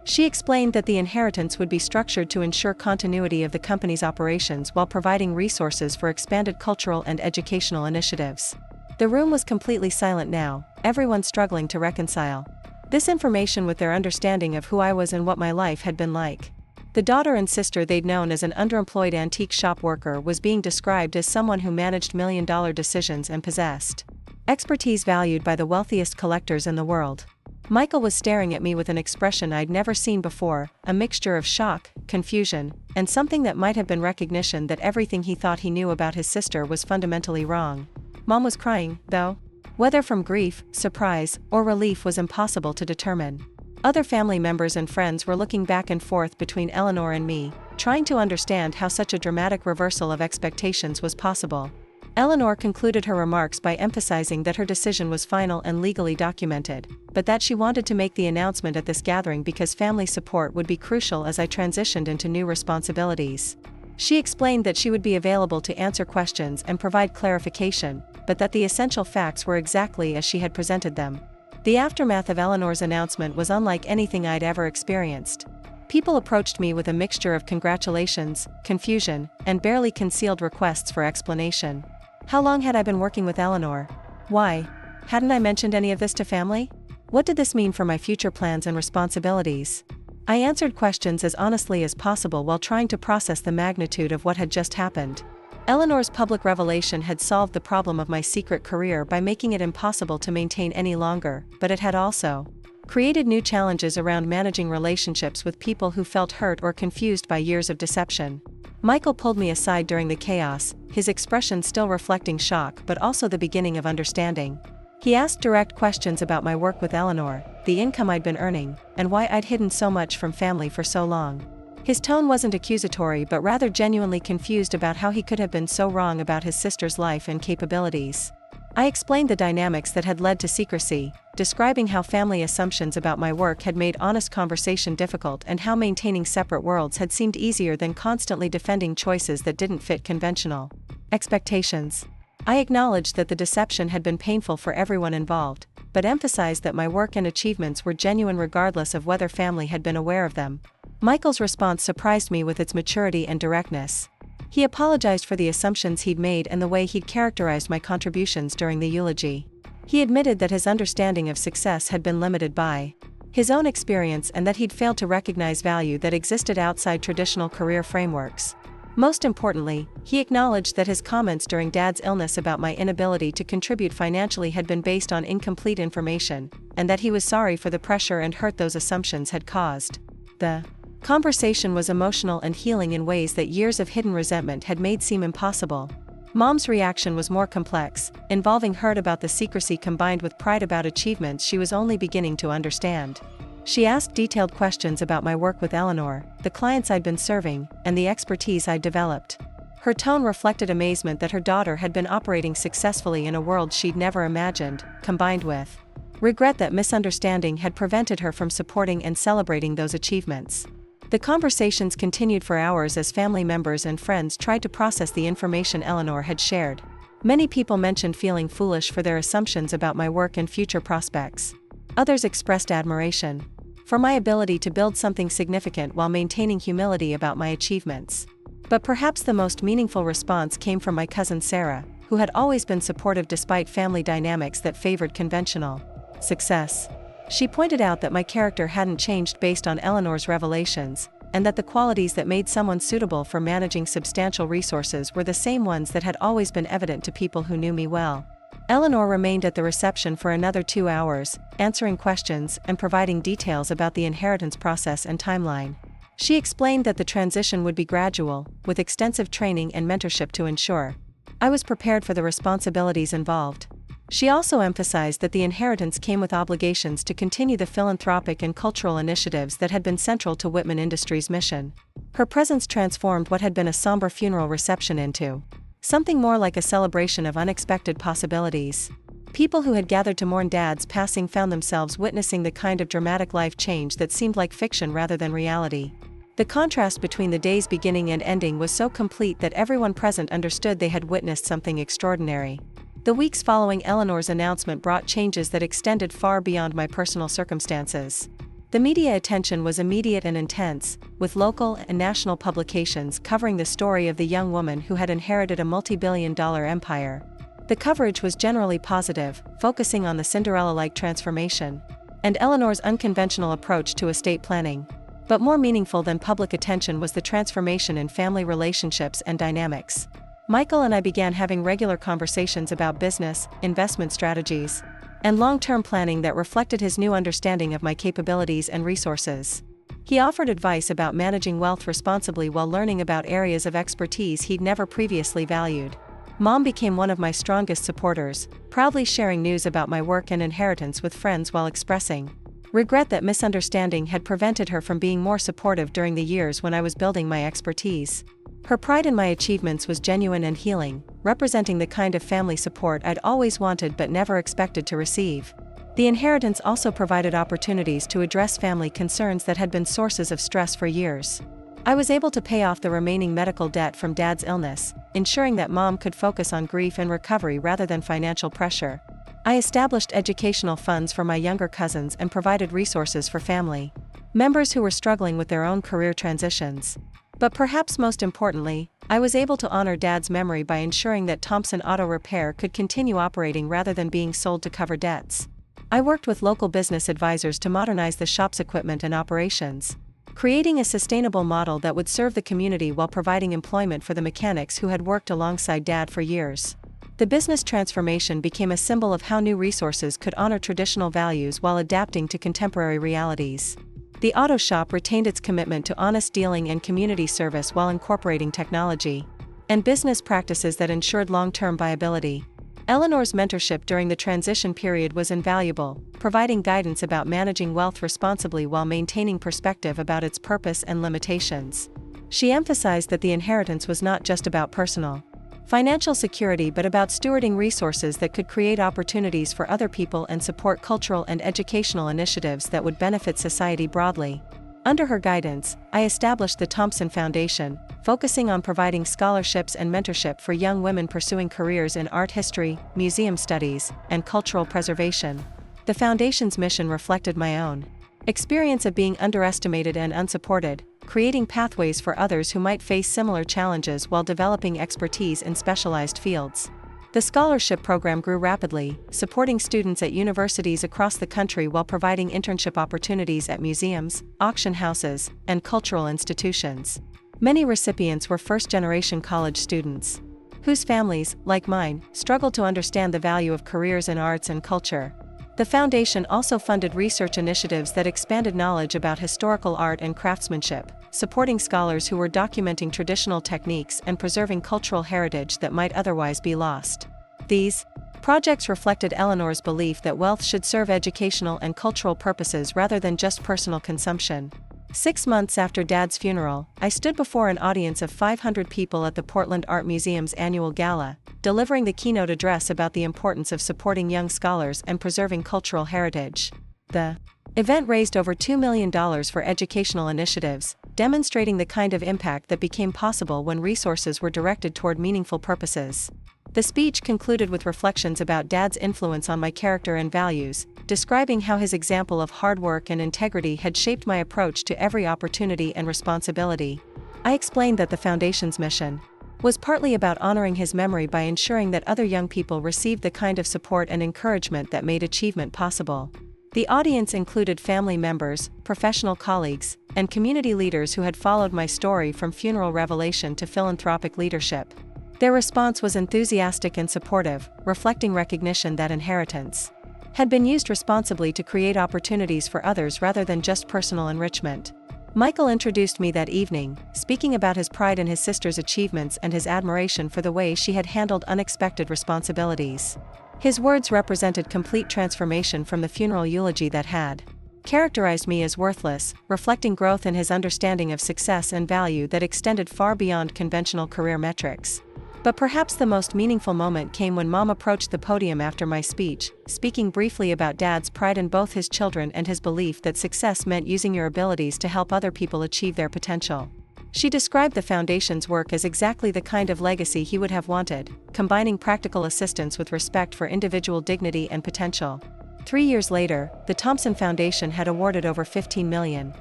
She explained that the inheritance would be structured to ensure continuity of the company's operations while providing resources for expanded cultural and educational initiatives. The room was completely silent now, everyone struggling to reconcile this information with their understanding of who I was and what my life had been like. The daughter and sister they'd known as an underemployed antique shop worker was being described as someone who managed million-dollar decisions and possessed expertise valued by the wealthiest collectors in the world. Michael was staring at me with an expression I'd never seen before, a mixture of shock, confusion, and something that might have been recognition that everything he thought he knew about his sister was fundamentally wrong. Mom was crying, though. Whether from grief, surprise, or relief was impossible to determine. Other family members and friends were looking back and forth between Eleanor and me, trying to understand how such a dramatic reversal of expectations was possible. Eleanor concluded her remarks by emphasizing that her decision was final and legally documented, but that she wanted to make the announcement at this gathering because family support would be crucial as I transitioned into new responsibilities. She explained that she would be available to answer questions and provide clarification, but that the essential facts were exactly as she had presented them. The aftermath of Eleanor's announcement was unlike anything I'd ever experienced. People approached me with a mixture of congratulations, confusion, and barely concealed requests for explanation. How long had I been working with Eleanor? Why hadn't I mentioned any of this to family? What did this mean for my future plans and responsibilities? I answered questions as honestly as possible while trying to process the magnitude of what had just happened. Eleanor's public revelation had solved the problem of my secret career by making it impossible to maintain any longer, but it had also created new challenges around managing relationships with people who felt hurt or confused by years of deception. Michael pulled me aside during the chaos, his expression still reflecting shock but also the beginning of understanding. He asked direct questions about my work with Eleanor, the income I'd been earning, and why I'd hidden so much from family for so long. His tone wasn't accusatory but rather genuinely confused about how he could have been so wrong about his sister's life and capabilities. I explained the dynamics that had led to secrecy, describing how family assumptions about my work had made honest conversation difficult and how maintaining separate worlds had seemed easier than constantly defending choices that didn't fit conventional expectations. I acknowledged that the deception had been painful for everyone involved, but emphasized that my work and achievements were genuine regardless of whether family had been aware of them. Michael's response surprised me with its maturity and directness. He apologized for the assumptions he'd made and the way he'd characterized my contributions during the eulogy. He admitted that his understanding of success had been limited by his own experience and that he'd failed to recognize value that existed outside traditional career frameworks. Most importantly, he acknowledged that his comments during Dad's illness about my inability to contribute financially had been based on incomplete information, and that he was sorry for the pressure and hurt those assumptions had caused. The conversation was emotional and healing in ways that years of hidden resentment had made seem impossible. Mom's reaction was more complex, involving hurt about the secrecy combined with pride about achievements she was only beginning to understand. She asked detailed questions about my work with Eleanor, the clients I'd been serving, and the expertise I'd developed. Her tone reflected amazement that her daughter had been operating successfully in a world she'd never imagined, combined with regret that misunderstanding had prevented her from supporting and celebrating those achievements. The conversations continued for hours as family members and friends tried to process the information Eleanor had shared. Many people mentioned feeling foolish for their assumptions about my work and future prospects. Others expressed admiration for my ability to build something significant while maintaining humility about my achievements. But perhaps the most meaningful response came from my cousin Sarah, who had always been supportive despite family dynamics that favored conventional success. She pointed out that my character hadn't changed based on Eleanor's revelations, and that the qualities that made someone suitable for managing substantial resources were the same ones that had always been evident to people who knew me well. Eleanor remained at the reception for another 2 hours, answering questions and providing details about the inheritance process and timeline. She explained that the transition would be gradual, with extensive training and mentorship to ensure I was prepared for the responsibilities involved. She also emphasized that the inheritance came with obligations to continue the philanthropic and cultural initiatives that had been central to Whitman Industries' mission. Her presence transformed what had been a somber funeral reception into something more like a celebration of unexpected possibilities. People who had gathered to mourn Dad's passing found themselves witnessing the kind of dramatic life change that seemed like fiction rather than reality. The contrast between the day's beginning and ending was so complete that everyone present understood they had witnessed something extraordinary. The weeks following Eleanor's announcement brought changes that extended far beyond my personal circumstances. The media attention was immediate and intense, with local and national publications covering the story of the young woman who had inherited a multi-billion-dollar empire. The coverage was generally positive, focusing on the Cinderella-like transformation and Eleanor's unconventional approach to estate planning. But more meaningful than public attention was the transformation in family relationships and dynamics. Michael and I began having regular conversations about business, investment strategies, and long-term planning that reflected his new understanding of my capabilities and resources. He offered advice about managing wealth responsibly while learning about areas of expertise he'd never previously valued. Mom became one of my strongest supporters, proudly sharing news about my work and inheritance with friends while expressing regret that misunderstanding had prevented her from being more supportive during the years when I was building my expertise. Her pride in my achievements was genuine and healing, representing the kind of family support I'd always wanted but never expected to receive. The inheritance also provided opportunities to address family concerns that had been sources of stress for years. I was able to pay off the remaining medical debt from Dad's illness, ensuring that Mom could focus on grief and recovery rather than financial pressure. I established educational funds for my younger cousins and provided resources for family members who were struggling with their own career transitions. But perhaps most importantly, I was able to honor Dad's memory by ensuring that Thompson Auto Repair could continue operating rather than being sold to cover debts. I worked with local business advisors to modernize the shop's equipment and operations, creating a sustainable model that would serve the community while providing employment for the mechanics who had worked alongside Dad for years. The business transformation became a symbol of how new resources could honor traditional values while adapting to contemporary realities. The auto shop retained its commitment to honest dealing and community service while incorporating technology and business practices that ensured long-term viability. Eleanor's mentorship during the transition period was invaluable, providing guidance about managing wealth responsibly while maintaining perspective about its purpose and limitations. She emphasized that the inheritance was not just about personal financial security but about stewarding resources that could create opportunities for other people and support cultural and educational initiatives that would benefit society broadly. Under her guidance, I established the Thompson Foundation, focusing on providing scholarships and mentorship for young women pursuing careers in art history, museum studies, and cultural preservation. The foundation's mission reflected my own experience of being underestimated and unsupported, creating pathways for others who might face similar challenges while developing expertise in specialized fields. The scholarship program grew rapidly, supporting students at universities across the country while providing internship opportunities at museums, auction houses, and cultural institutions. Many recipients were first-generation college students, whose families, like mine, struggled to understand the value of careers in arts and culture. The foundation also funded research initiatives that expanded knowledge about historical art and craftsmanship, supporting scholars who were documenting traditional techniques and preserving cultural heritage that might otherwise be lost. These projects reflected Eleanor's belief that wealth should serve educational and cultural purposes rather than just personal consumption. 6 months after Dad's funeral, I stood before an audience of 500 people at the Portland Art Museum's annual gala, delivering the keynote address about the importance of supporting young scholars and preserving cultural heritage. The event raised over $2 million for educational initiatives, demonstrating the kind of impact that became possible when resources were directed toward meaningful purposes. The speech concluded with reflections about Dad's influence on my character and values, describing how his example of hard work and integrity had shaped my approach to every opportunity and responsibility. I explained that the foundation's mission was partly about honoring his memory by ensuring that other young people received the kind of support and encouragement that made achievement possible. The audience included family members, professional colleagues, and community leaders who had followed my story from funeral revelation to philanthropic leadership. Their response was enthusiastic and supportive, reflecting recognition that inheritance had been used responsibly to create opportunities for others rather than just personal enrichment. Michael introduced me that evening, speaking about his pride in his sister's achievements and his admiration for the way she had handled unexpected responsibilities. His words represented complete transformation from the funeral eulogy that had characterized me as worthless, reflecting growth in his understanding of success and value that extended far beyond conventional career metrics. But perhaps the most meaningful moment came when Mom approached the podium after my speech, speaking briefly about Dad's pride in both his children and his belief that success meant using your abilities to help other people achieve their potential. She described the foundation's work as exactly the kind of legacy he would have wanted, combining practical assistance with respect for individual dignity and potential. 3 years later, the Thompson Foundation had awarded over $15 million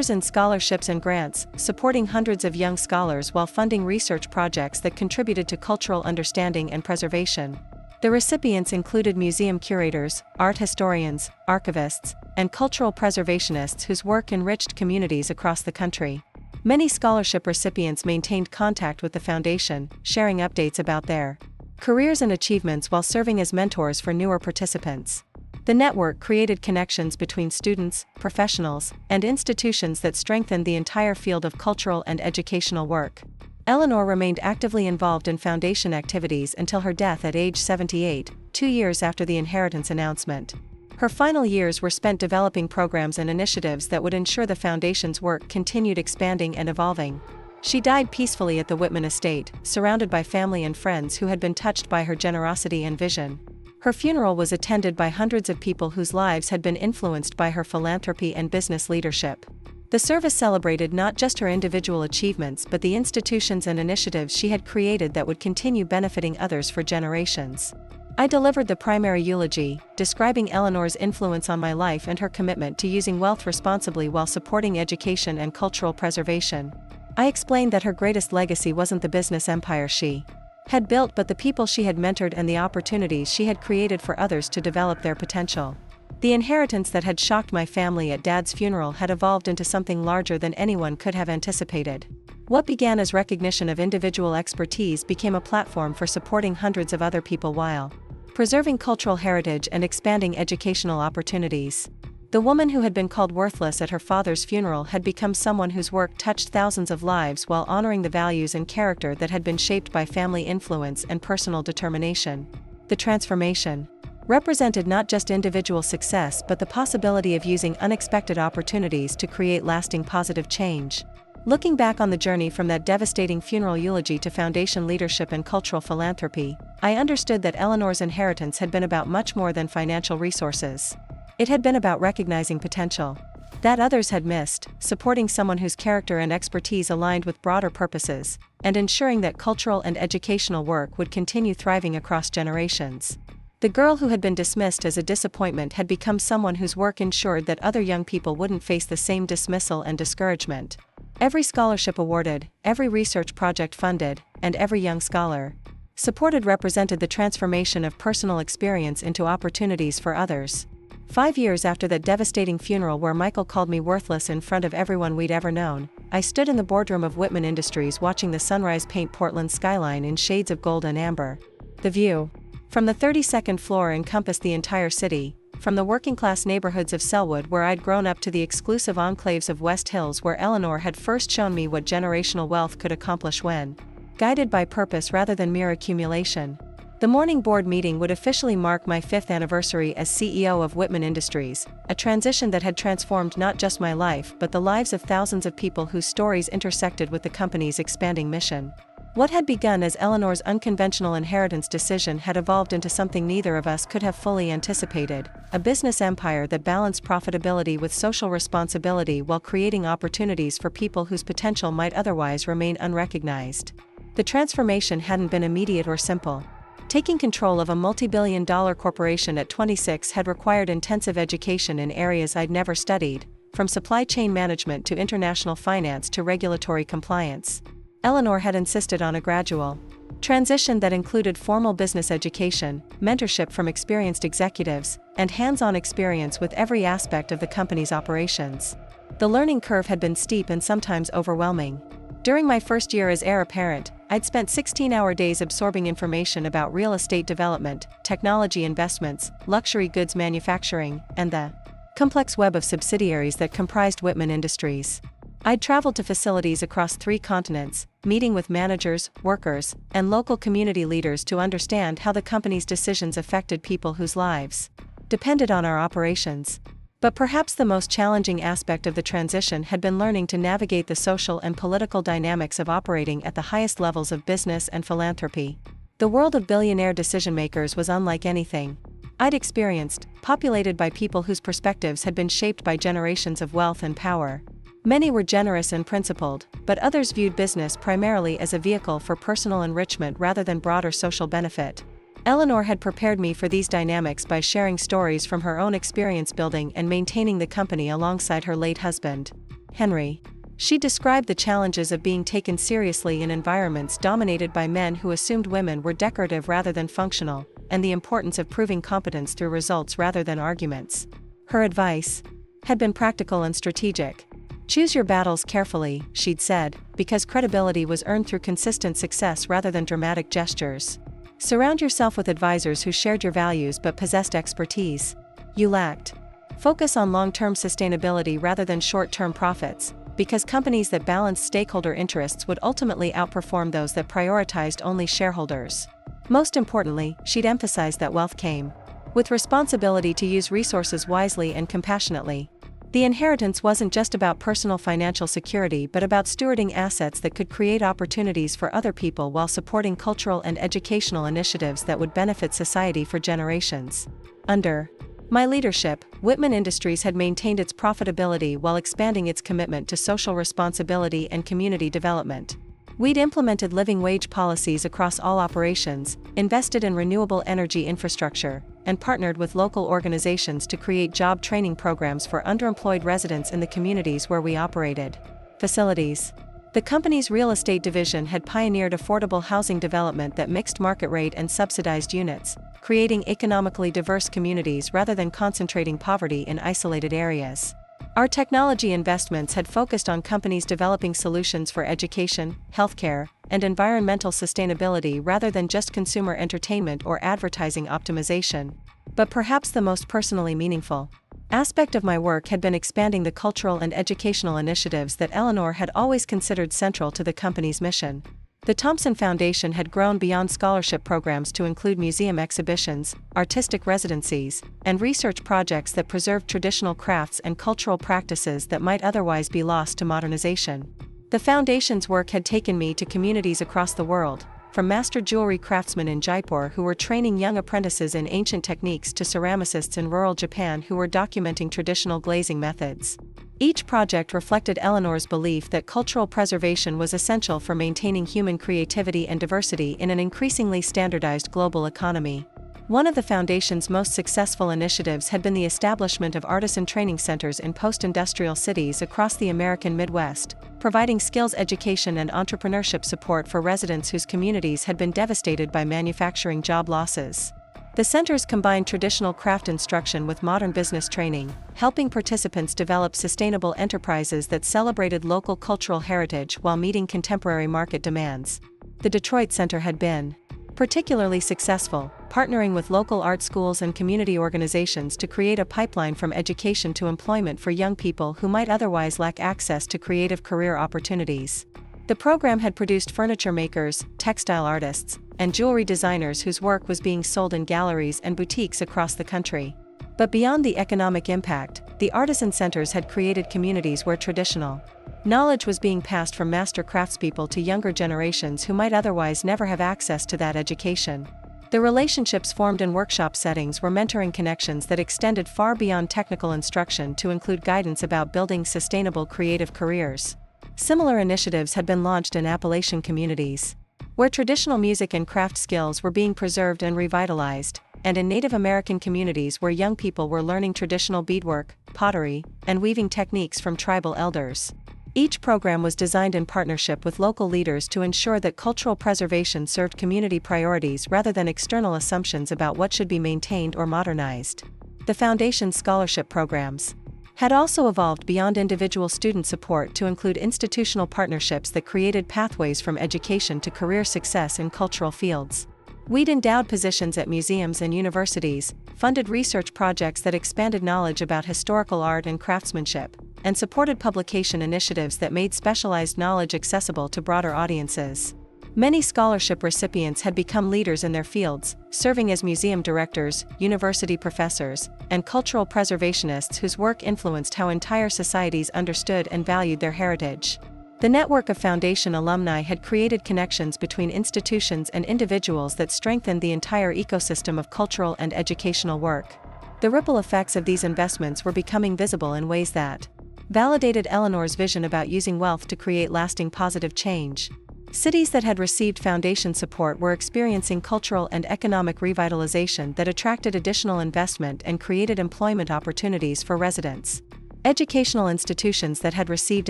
in scholarships and grants, supporting hundreds of young scholars while funding research projects that contributed to cultural understanding and preservation. The recipients included museum curators, art historians, archivists, and cultural preservationists whose work enriched communities across the country. Many scholarship recipients maintained contact with the foundation, sharing updates about their careers and achievements while serving as mentors for newer participants. The network created connections between students, professionals, and institutions that strengthened the entire field of cultural and educational work. Eleanor remained actively involved in foundation activities until her death at age 78, 2 years after the inheritance announcement. Her final years were spent developing programs and initiatives that would ensure the foundation's work continued expanding and evolving. She died peacefully at the Whitman estate, surrounded by family and friends who had been touched by her generosity and vision. Her funeral was attended by hundreds of people whose lives had been influenced by her philanthropy and business leadership. The service celebrated not just her individual achievements but the institutions and initiatives she had created that would continue benefiting others for generations. I delivered the primary eulogy, describing Eleanor's influence on my life and her commitment to using wealth responsibly while supporting education and cultural preservation. I explained that her greatest legacy wasn't the business empire she had built but the people she had mentored and the opportunities she had created for others to develop their potential. The inheritance that had shocked my family at Dad's funeral had evolved into something larger than anyone could have anticipated. What began as recognition of individual expertise became a platform for supporting hundreds of other people while preserving cultural heritage and expanding educational opportunities. The woman who had been called worthless at her father's funeral had become someone whose work touched thousands of lives while honoring the values and character that had been shaped by family influence and personal determination. The transformation represented not just individual success but the possibility of using unexpected opportunities to create lasting positive change. Looking back on the journey from that devastating funeral eulogy to foundation leadership and cultural philanthropy, I understood that Eleanor's inheritance had been about much more than financial resources. It had been about recognizing potential that others had missed, supporting someone whose character and expertise aligned with broader purposes, and ensuring that cultural and educational work would continue thriving across generations. The girl who had been dismissed as a disappointment had become someone whose work ensured that other young people wouldn't face the same dismissal and discouragement. Every scholarship awarded, every research project funded, and every young scholar supported represented the transformation of personal experience into opportunities for others. 5 years after that devastating funeral where Michael called me worthless in front of everyone we'd ever known, I stood in the boardroom of Whitman Industries watching the sunrise paint Portland's skyline in shades of gold and amber. The view from the 32nd floor encompassed the entire city, from the working-class neighborhoods of Selwood where I'd grown up to the exclusive enclaves of West Hills where Eleanor had first shown me what generational wealth could accomplish when guided by purpose rather than mere accumulation. The morning board meeting would officially mark my 5th anniversary as CEO of Whitman Industries, a transition that had transformed not just my life but the lives of thousands of people whose stories intersected with the company's expanding mission. What had begun as Eleanor's unconventional inheritance decision had evolved into something neither of us could have fully anticipated, a business empire that balanced profitability with social responsibility while creating opportunities for people whose potential might otherwise remain unrecognized. The transformation hadn't been immediate or simple. Taking control of a multi-billion-dollar corporation at 26 had required intensive education in areas I'd never studied, from supply chain management to international finance to regulatory compliance. Eleanor had insisted on a gradual transition that included formal business education, mentorship from experienced executives, and hands-on experience with every aspect of the company's operations. The learning curve had been steep and sometimes overwhelming. During my first year as heir apparent, I'd spent 16-hour days absorbing information about real estate development, technology investments, luxury goods manufacturing, and the complex web of subsidiaries that comprised Whitman Industries. I'd traveled to facilities across 3 continents, meeting with managers, workers, and local community leaders to understand how the company's decisions affected people whose lives depended on our operations. But perhaps the most challenging aspect of the transition had been learning to navigate the social and political dynamics of operating at the highest levels of business and philanthropy. The world of billionaire decision-makers was unlike anything I'd experienced, populated by people whose perspectives had been shaped by generations of wealth and power. Many were generous and principled, but others viewed business primarily as a vehicle for personal enrichment rather than broader social benefit. Eleanor had prepared me for these dynamics by sharing stories from her own experience building and maintaining the company alongside her late husband, Henry. She described the challenges of being taken seriously in environments dominated by men who assumed women were decorative rather than functional, and the importance of proving competence through results rather than arguments. Her advice had been practical and strategic. Choose your battles carefully, she'd said, because credibility was earned through consistent success rather than dramatic gestures. Surround yourself with advisors who shared your values but possessed expertise you lacked. Focus on long-term sustainability rather than short-term profits, because companies that balanced stakeholder interests would ultimately outperform those that prioritized only shareholders. Most importantly, she'd emphasized that wealth came with responsibility to use resources wisely and compassionately. The inheritance wasn't just about personal financial security but about stewarding assets that could create opportunities for other people while supporting cultural and educational initiatives that would benefit society for generations. Under my leadership, Whitman Industries had maintained its profitability while expanding its commitment to social responsibility and community development. We'd implemented living wage policies across all operations, invested in renewable energy infrastructure, and partnered with local organizations to create job training programs for underemployed residents in the communities where we operated. Facilities. The company's real estate division had pioneered affordable housing development that mixed market rate and subsidized units, creating economically diverse communities rather than concentrating poverty in isolated areas. Our technology investments had focused on companies developing solutions for education, healthcare, and environmental sustainability rather than just consumer entertainment or advertising optimization. But perhaps the most personally meaningful aspect of my work had been expanding the cultural and educational initiatives that Eleanor had always considered central to the company's mission. The Thompson Foundation had grown beyond scholarship programs to include museum exhibitions, artistic residencies, and research projects that preserved traditional crafts and cultural practices that might otherwise be lost to modernization. The foundation's work had taken me to communities across the world, from master jewelry craftsmen in Jaipur who were training young apprentices in ancient techniques to ceramicists in rural Japan who were documenting traditional glazing methods. Each project reflected Eleanor's belief that cultural preservation was essential for maintaining human creativity and diversity in an increasingly standardized global economy. One of the foundation's most successful initiatives had been the establishment of artisan training centers in post-industrial cities across the American Midwest, providing skills education and entrepreneurship support for residents whose communities had been devastated by manufacturing job losses. The centers combined traditional craft instruction with modern business training, helping participants develop sustainable enterprises that celebrated local cultural heritage while meeting contemporary market demands. The Detroit Center had been particularly successful, partnering with local art schools and community organizations to create a pipeline from education to employment for young people who might otherwise lack access to creative career opportunities. The program had produced furniture makers, textile artists, and jewelry designers whose work was being sold in galleries and boutiques across the country. But beyond the economic impact, the artisan centers had created communities where traditional knowledge was being passed from master craftspeople to younger generations who might otherwise never have access to that education. The relationships formed in workshop settings were mentoring connections that extended far beyond technical instruction to include guidance about building sustainable creative careers. Similar initiatives had been launched in Appalachian communities, where traditional music and craft skills were being preserved and revitalized, and in Native American communities where young people were learning traditional beadwork, pottery, and weaving techniques from tribal elders. Each program was designed in partnership with local leaders to ensure that cultural preservation served community priorities rather than external assumptions about what should be maintained or modernized. The Foundation's scholarship programs had also evolved beyond individual student support to include institutional partnerships that created pathways from education to career success in cultural fields. We'd endowed positions at museums and universities, funded research projects that expanded knowledge about historical art and craftsmanship, and supported publication initiatives that made specialized knowledge accessible to broader audiences. Many scholarship recipients had become leaders in their fields, serving as museum directors, university professors, and cultural preservationists whose work influenced how entire societies understood and valued their heritage. The network of Foundation alumni had created connections between institutions and individuals that strengthened the entire ecosystem of cultural and educational work. The ripple effects of these investments were becoming visible in ways that validated Eleanor's vision about using wealth to create lasting positive change. Cities that had received foundation support were experiencing cultural and economic revitalization that attracted additional investment and created employment opportunities for residents. Educational institutions that had received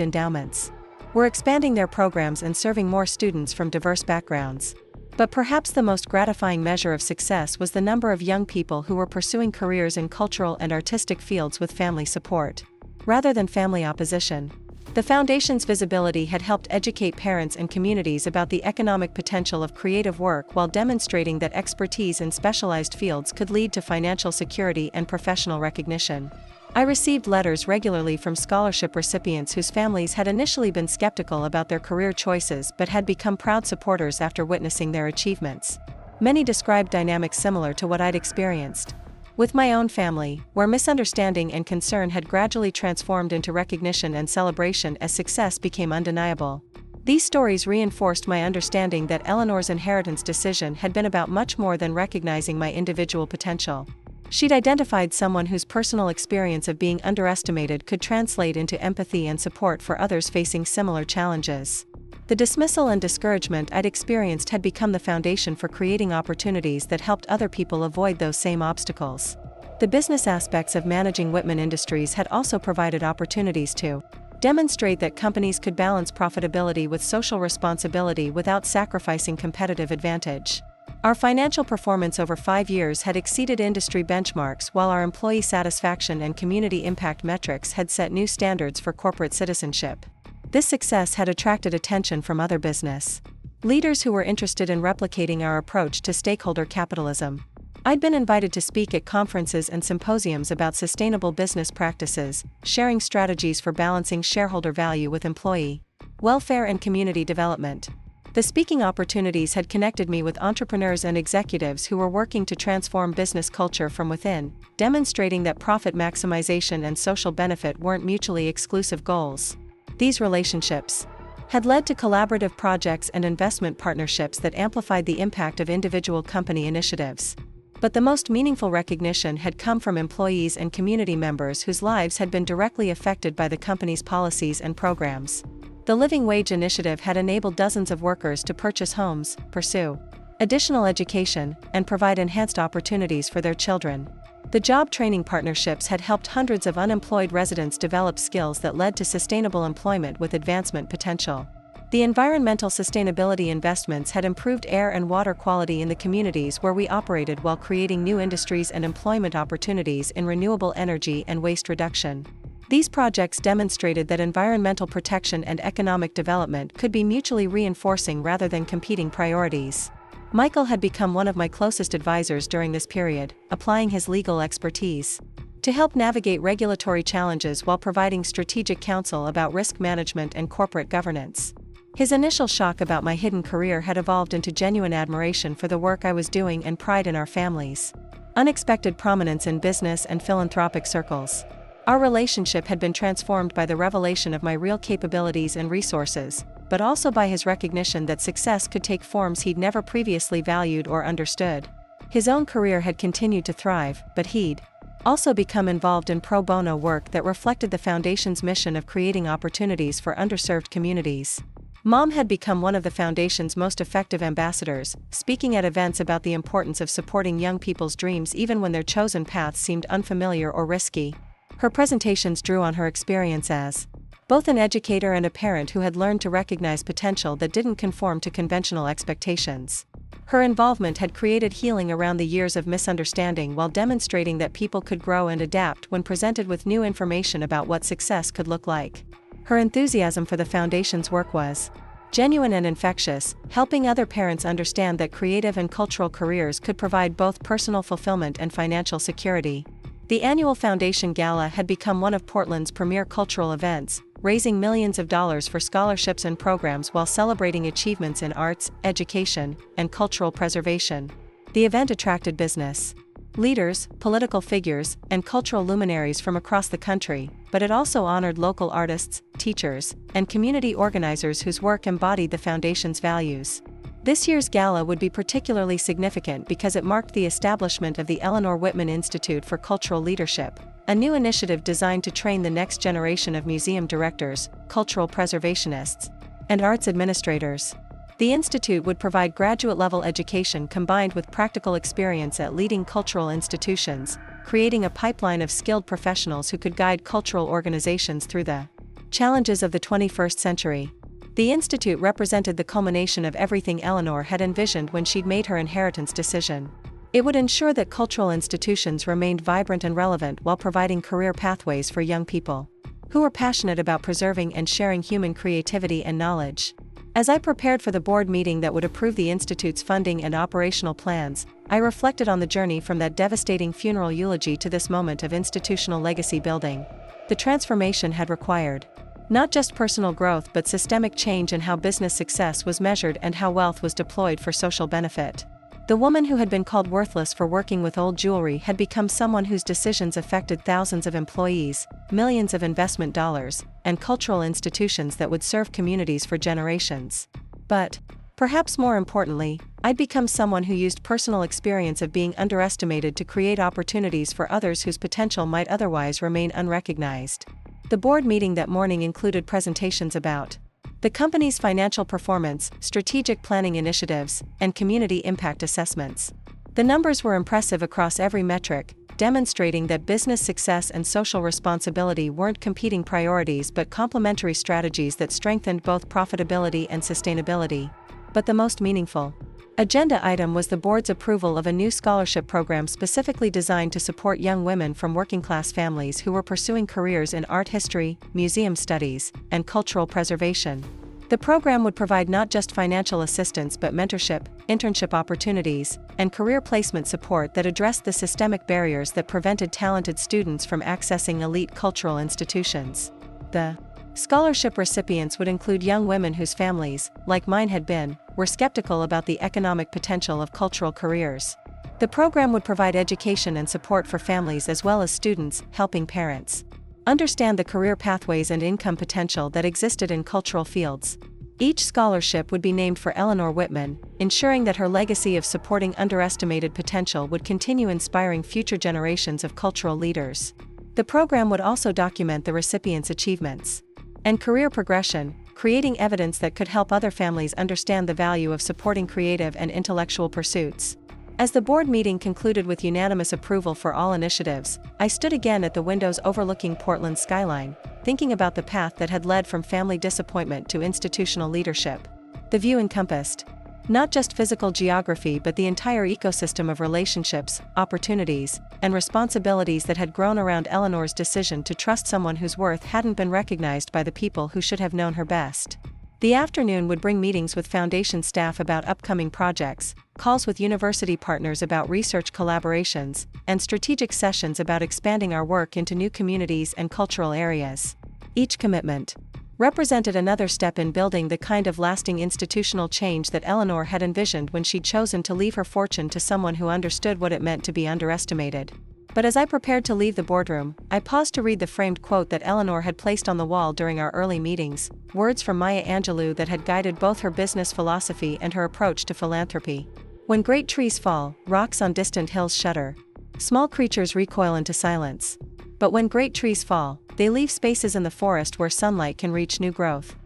endowments were expanding their programs and serving more students from diverse backgrounds. But perhaps the most gratifying measure of success was the number of young people who were pursuing careers in cultural and artistic fields with family support, rather than family opposition. The Foundation's visibility had helped educate parents and communities about the economic potential of creative work while demonstrating that expertise in specialized fields could lead to financial security and professional recognition. I received letters regularly from scholarship recipients whose families had initially been skeptical about their career choices but had become proud supporters after witnessing their achievements. Many described dynamics similar to what I'd experienced with my own family, where misunderstanding and concern had gradually transformed into recognition and celebration as success became undeniable. These stories reinforced my understanding that Eleanor's inheritance decision had been about much more than recognizing my individual potential. She'd identified someone whose personal experience of being underestimated could translate into empathy and support for others facing similar challenges. The dismissal and discouragement I'd experienced had become the foundation for creating opportunities that helped other people avoid those same obstacles. The business aspects of managing Whitman Industries had also provided opportunities to demonstrate that companies could balance profitability with social responsibility without sacrificing competitive advantage. Our financial performance over 5 years had exceeded industry benchmarks, while our employee satisfaction and community impact metrics had set new standards for corporate citizenship. This success had attracted attention from other business leaders who were interested in replicating our approach to stakeholder capitalism. I'd been invited to speak at conferences and symposiums about sustainable business practices, sharing strategies for balancing shareholder value with employee welfare and community development. The speaking opportunities had connected me with entrepreneurs and executives who were working to transform business culture from within, demonstrating that profit maximization and social benefit weren't mutually exclusive goals. These relationships had led to collaborative projects and investment partnerships that amplified the impact of individual company initiatives. But the most meaningful recognition had come from employees and community members whose lives had been directly affected by the company's policies and programs. The Living Wage Initiative had enabled dozens of workers to purchase homes, pursue additional education, and provide enhanced opportunities for their children. The job training partnerships had helped hundreds of unemployed residents develop skills that led to sustainable employment with advancement potential. The environmental sustainability investments had improved air and water quality in the communities where we operated while creating new industries and employment opportunities in renewable energy and waste reduction. These projects demonstrated that environmental protection and economic development could be mutually reinforcing rather than competing priorities. Michael had become one of my closest advisors during this period, applying his legal expertise to help navigate regulatory challenges while providing strategic counsel about risk management and corporate governance. His initial shock about my hidden career had evolved into genuine admiration for the work I was doing and pride in our family's unexpected prominence in business and philanthropic circles. Our relationship had been transformed by the revelation of my real capabilities and resources, but also by his recognition that success could take forms he'd never previously valued or understood. His own career had continued to thrive, but he'd also become involved in pro bono work that reflected the Foundation's mission of creating opportunities for underserved communities. Mom had become one of the Foundation's most effective ambassadors, speaking at events about the importance of supporting young people's dreams even when their chosen paths seemed unfamiliar or risky. Her presentations drew on her experience as both an educator and a parent who had learned to recognize potential that didn't conform to conventional expectations. Her involvement had created healing around the years of misunderstanding while demonstrating that people could grow and adapt when presented with new information about what success could look like. Her enthusiasm for the Foundation's work was genuine and infectious, helping other parents understand that creative and cultural careers could provide both personal fulfillment and financial security. The annual Foundation Gala had become one of Portland's premier cultural events, raising millions of dollars for scholarships and programs while celebrating achievements in arts, education, and cultural preservation. The event attracted business leaders, political figures, and cultural luminaries from across the country, but it also honored local artists, teachers, and community organizers whose work embodied the Foundation's values. This year's gala would be particularly significant because it marked the establishment of the Eleanor Whitman Institute for Cultural Leadership, a new initiative designed to train the next generation of museum directors, cultural preservationists, and arts administrators. The institute would provide graduate-level education combined with practical experience at leading cultural institutions, creating a pipeline of skilled professionals who could guide cultural organizations through the challenges of the 21st century. The institute represented the culmination of everything Eleanor had envisioned when she'd made her inheritance decision. It would ensure that cultural institutions remained vibrant and relevant while providing career pathways for young people who were passionate about preserving and sharing human creativity and knowledge. As I prepared for the board meeting that would approve the institute's funding and operational plans, I reflected on the journey from that devastating funeral eulogy to this moment of institutional legacy building. The transformation had required not just personal growth but systemic change in how business success was measured and how wealth was deployed for social benefit. The woman who had been called worthless for working with old jewelry had become someone whose decisions affected thousands of employees, millions of investment dollars, and cultural institutions that would serve communities for generations. But, perhaps more importantly, I'd become someone who used personal experience of being underestimated to create opportunities for others whose potential might otherwise remain unrecognized. The board meeting that morning included presentations about the company's financial performance, strategic planning initiatives, and community impact assessments. The numbers were impressive across every metric, demonstrating that business success and social responsibility weren't competing priorities but complementary strategies that strengthened both profitability and sustainability. But the most meaningful agenda item was the board's approval of a new scholarship program specifically designed to support young women from working-class families who were pursuing careers in art history, museum studies, and cultural preservation. The program would provide not just financial assistance but mentorship, internship opportunities, and career placement support that addressed the systemic barriers that prevented talented students from accessing elite cultural institutions. The Scholarship recipients would include young women whose families, like mine had been, were skeptical about the economic potential of cultural careers. The program would provide education and support for families as well as students, helping parents understand the career pathways and income potential that existed in cultural fields. Each scholarship would be named for Eleanor Whitman, ensuring that her legacy of supporting underestimated potential would continue inspiring future generations of cultural leaders. The program would also document the recipients' achievements and career progression, creating evidence that could help other families understand the value of supporting creative and intellectual pursuits. As the board meeting concluded with unanimous approval for all initiatives, I stood again at the windows overlooking Portland's skyline, thinking about the path that had led from family disappointment to institutional leadership. The view encompassed not just physical geography but the entire ecosystem of relationships, opportunities, and responsibilities that had grown around Eleanor's decision to trust someone whose worth hadn't been recognized by the people who should have known her best. The afternoon would bring meetings with foundation staff about upcoming projects, calls with university partners about research collaborations, and strategic sessions about expanding our work into new communities and cultural areas. Each commitment represented another step in building the kind of lasting institutional change that Eleanor had envisioned when she'd chosen to leave her fortune to someone who understood what it meant to be underestimated. But as I prepared to leave the boardroom, I paused to read the framed quote that Eleanor had placed on the wall during our early meetings, words from Maya Angelou that had guided both her business philosophy and her approach to philanthropy. When great trees fall, rocks on distant hills shudder. Small creatures recoil into silence. But when great trees fall, they leave spaces in the forest where sunlight can reach new growth.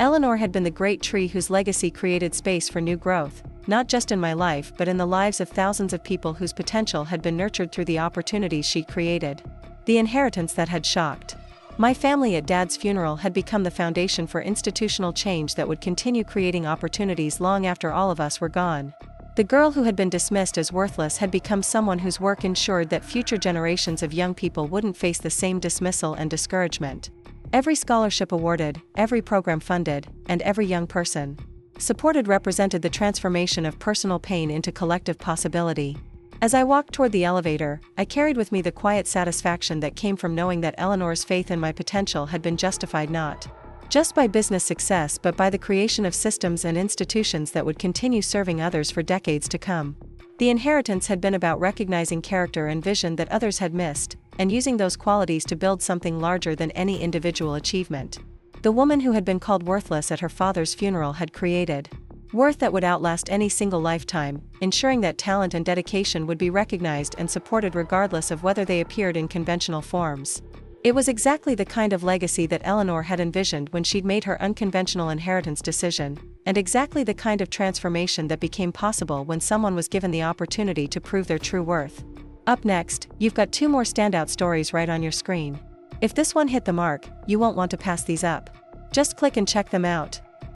Eleanor had been the great tree whose legacy created space for new growth, not just in my life but in the lives of thousands of people whose potential had been nurtured through the opportunities she created. The inheritance that had shocked my family at Dad's funeral had become the foundation for institutional change that would continue creating opportunities long after all of us were gone. The girl who had been dismissed as worthless had become someone whose work ensured that future generations of young people wouldn't face the same dismissal and discouragement. Every scholarship awarded, every program funded, and every young person supported represented the transformation of personal pain into collective possibility. As I walked toward the elevator, I carried with me the quiet satisfaction that came from knowing that Eleanor's faith in my potential had been justified not just by business success but by the creation of systems and institutions that would continue serving others for decades to come. The inheritance had been about recognizing character and vision that others had missed, and using those qualities to build something larger than any individual achievement. The woman who had been called worthless at her father's funeral had created worth that would outlast any single lifetime, ensuring that talent and dedication would be recognized and supported regardless of whether they appeared in conventional forms. It was exactly the kind of legacy that Eleanor had envisioned when she'd made her unconventional inheritance decision, and exactly the kind of transformation that became possible when someone was given the opportunity to prove their true worth. Up next, you've got 2 more standout stories right on your screen. If this one hit the mark, you won't want to pass these up. Just click and check them out.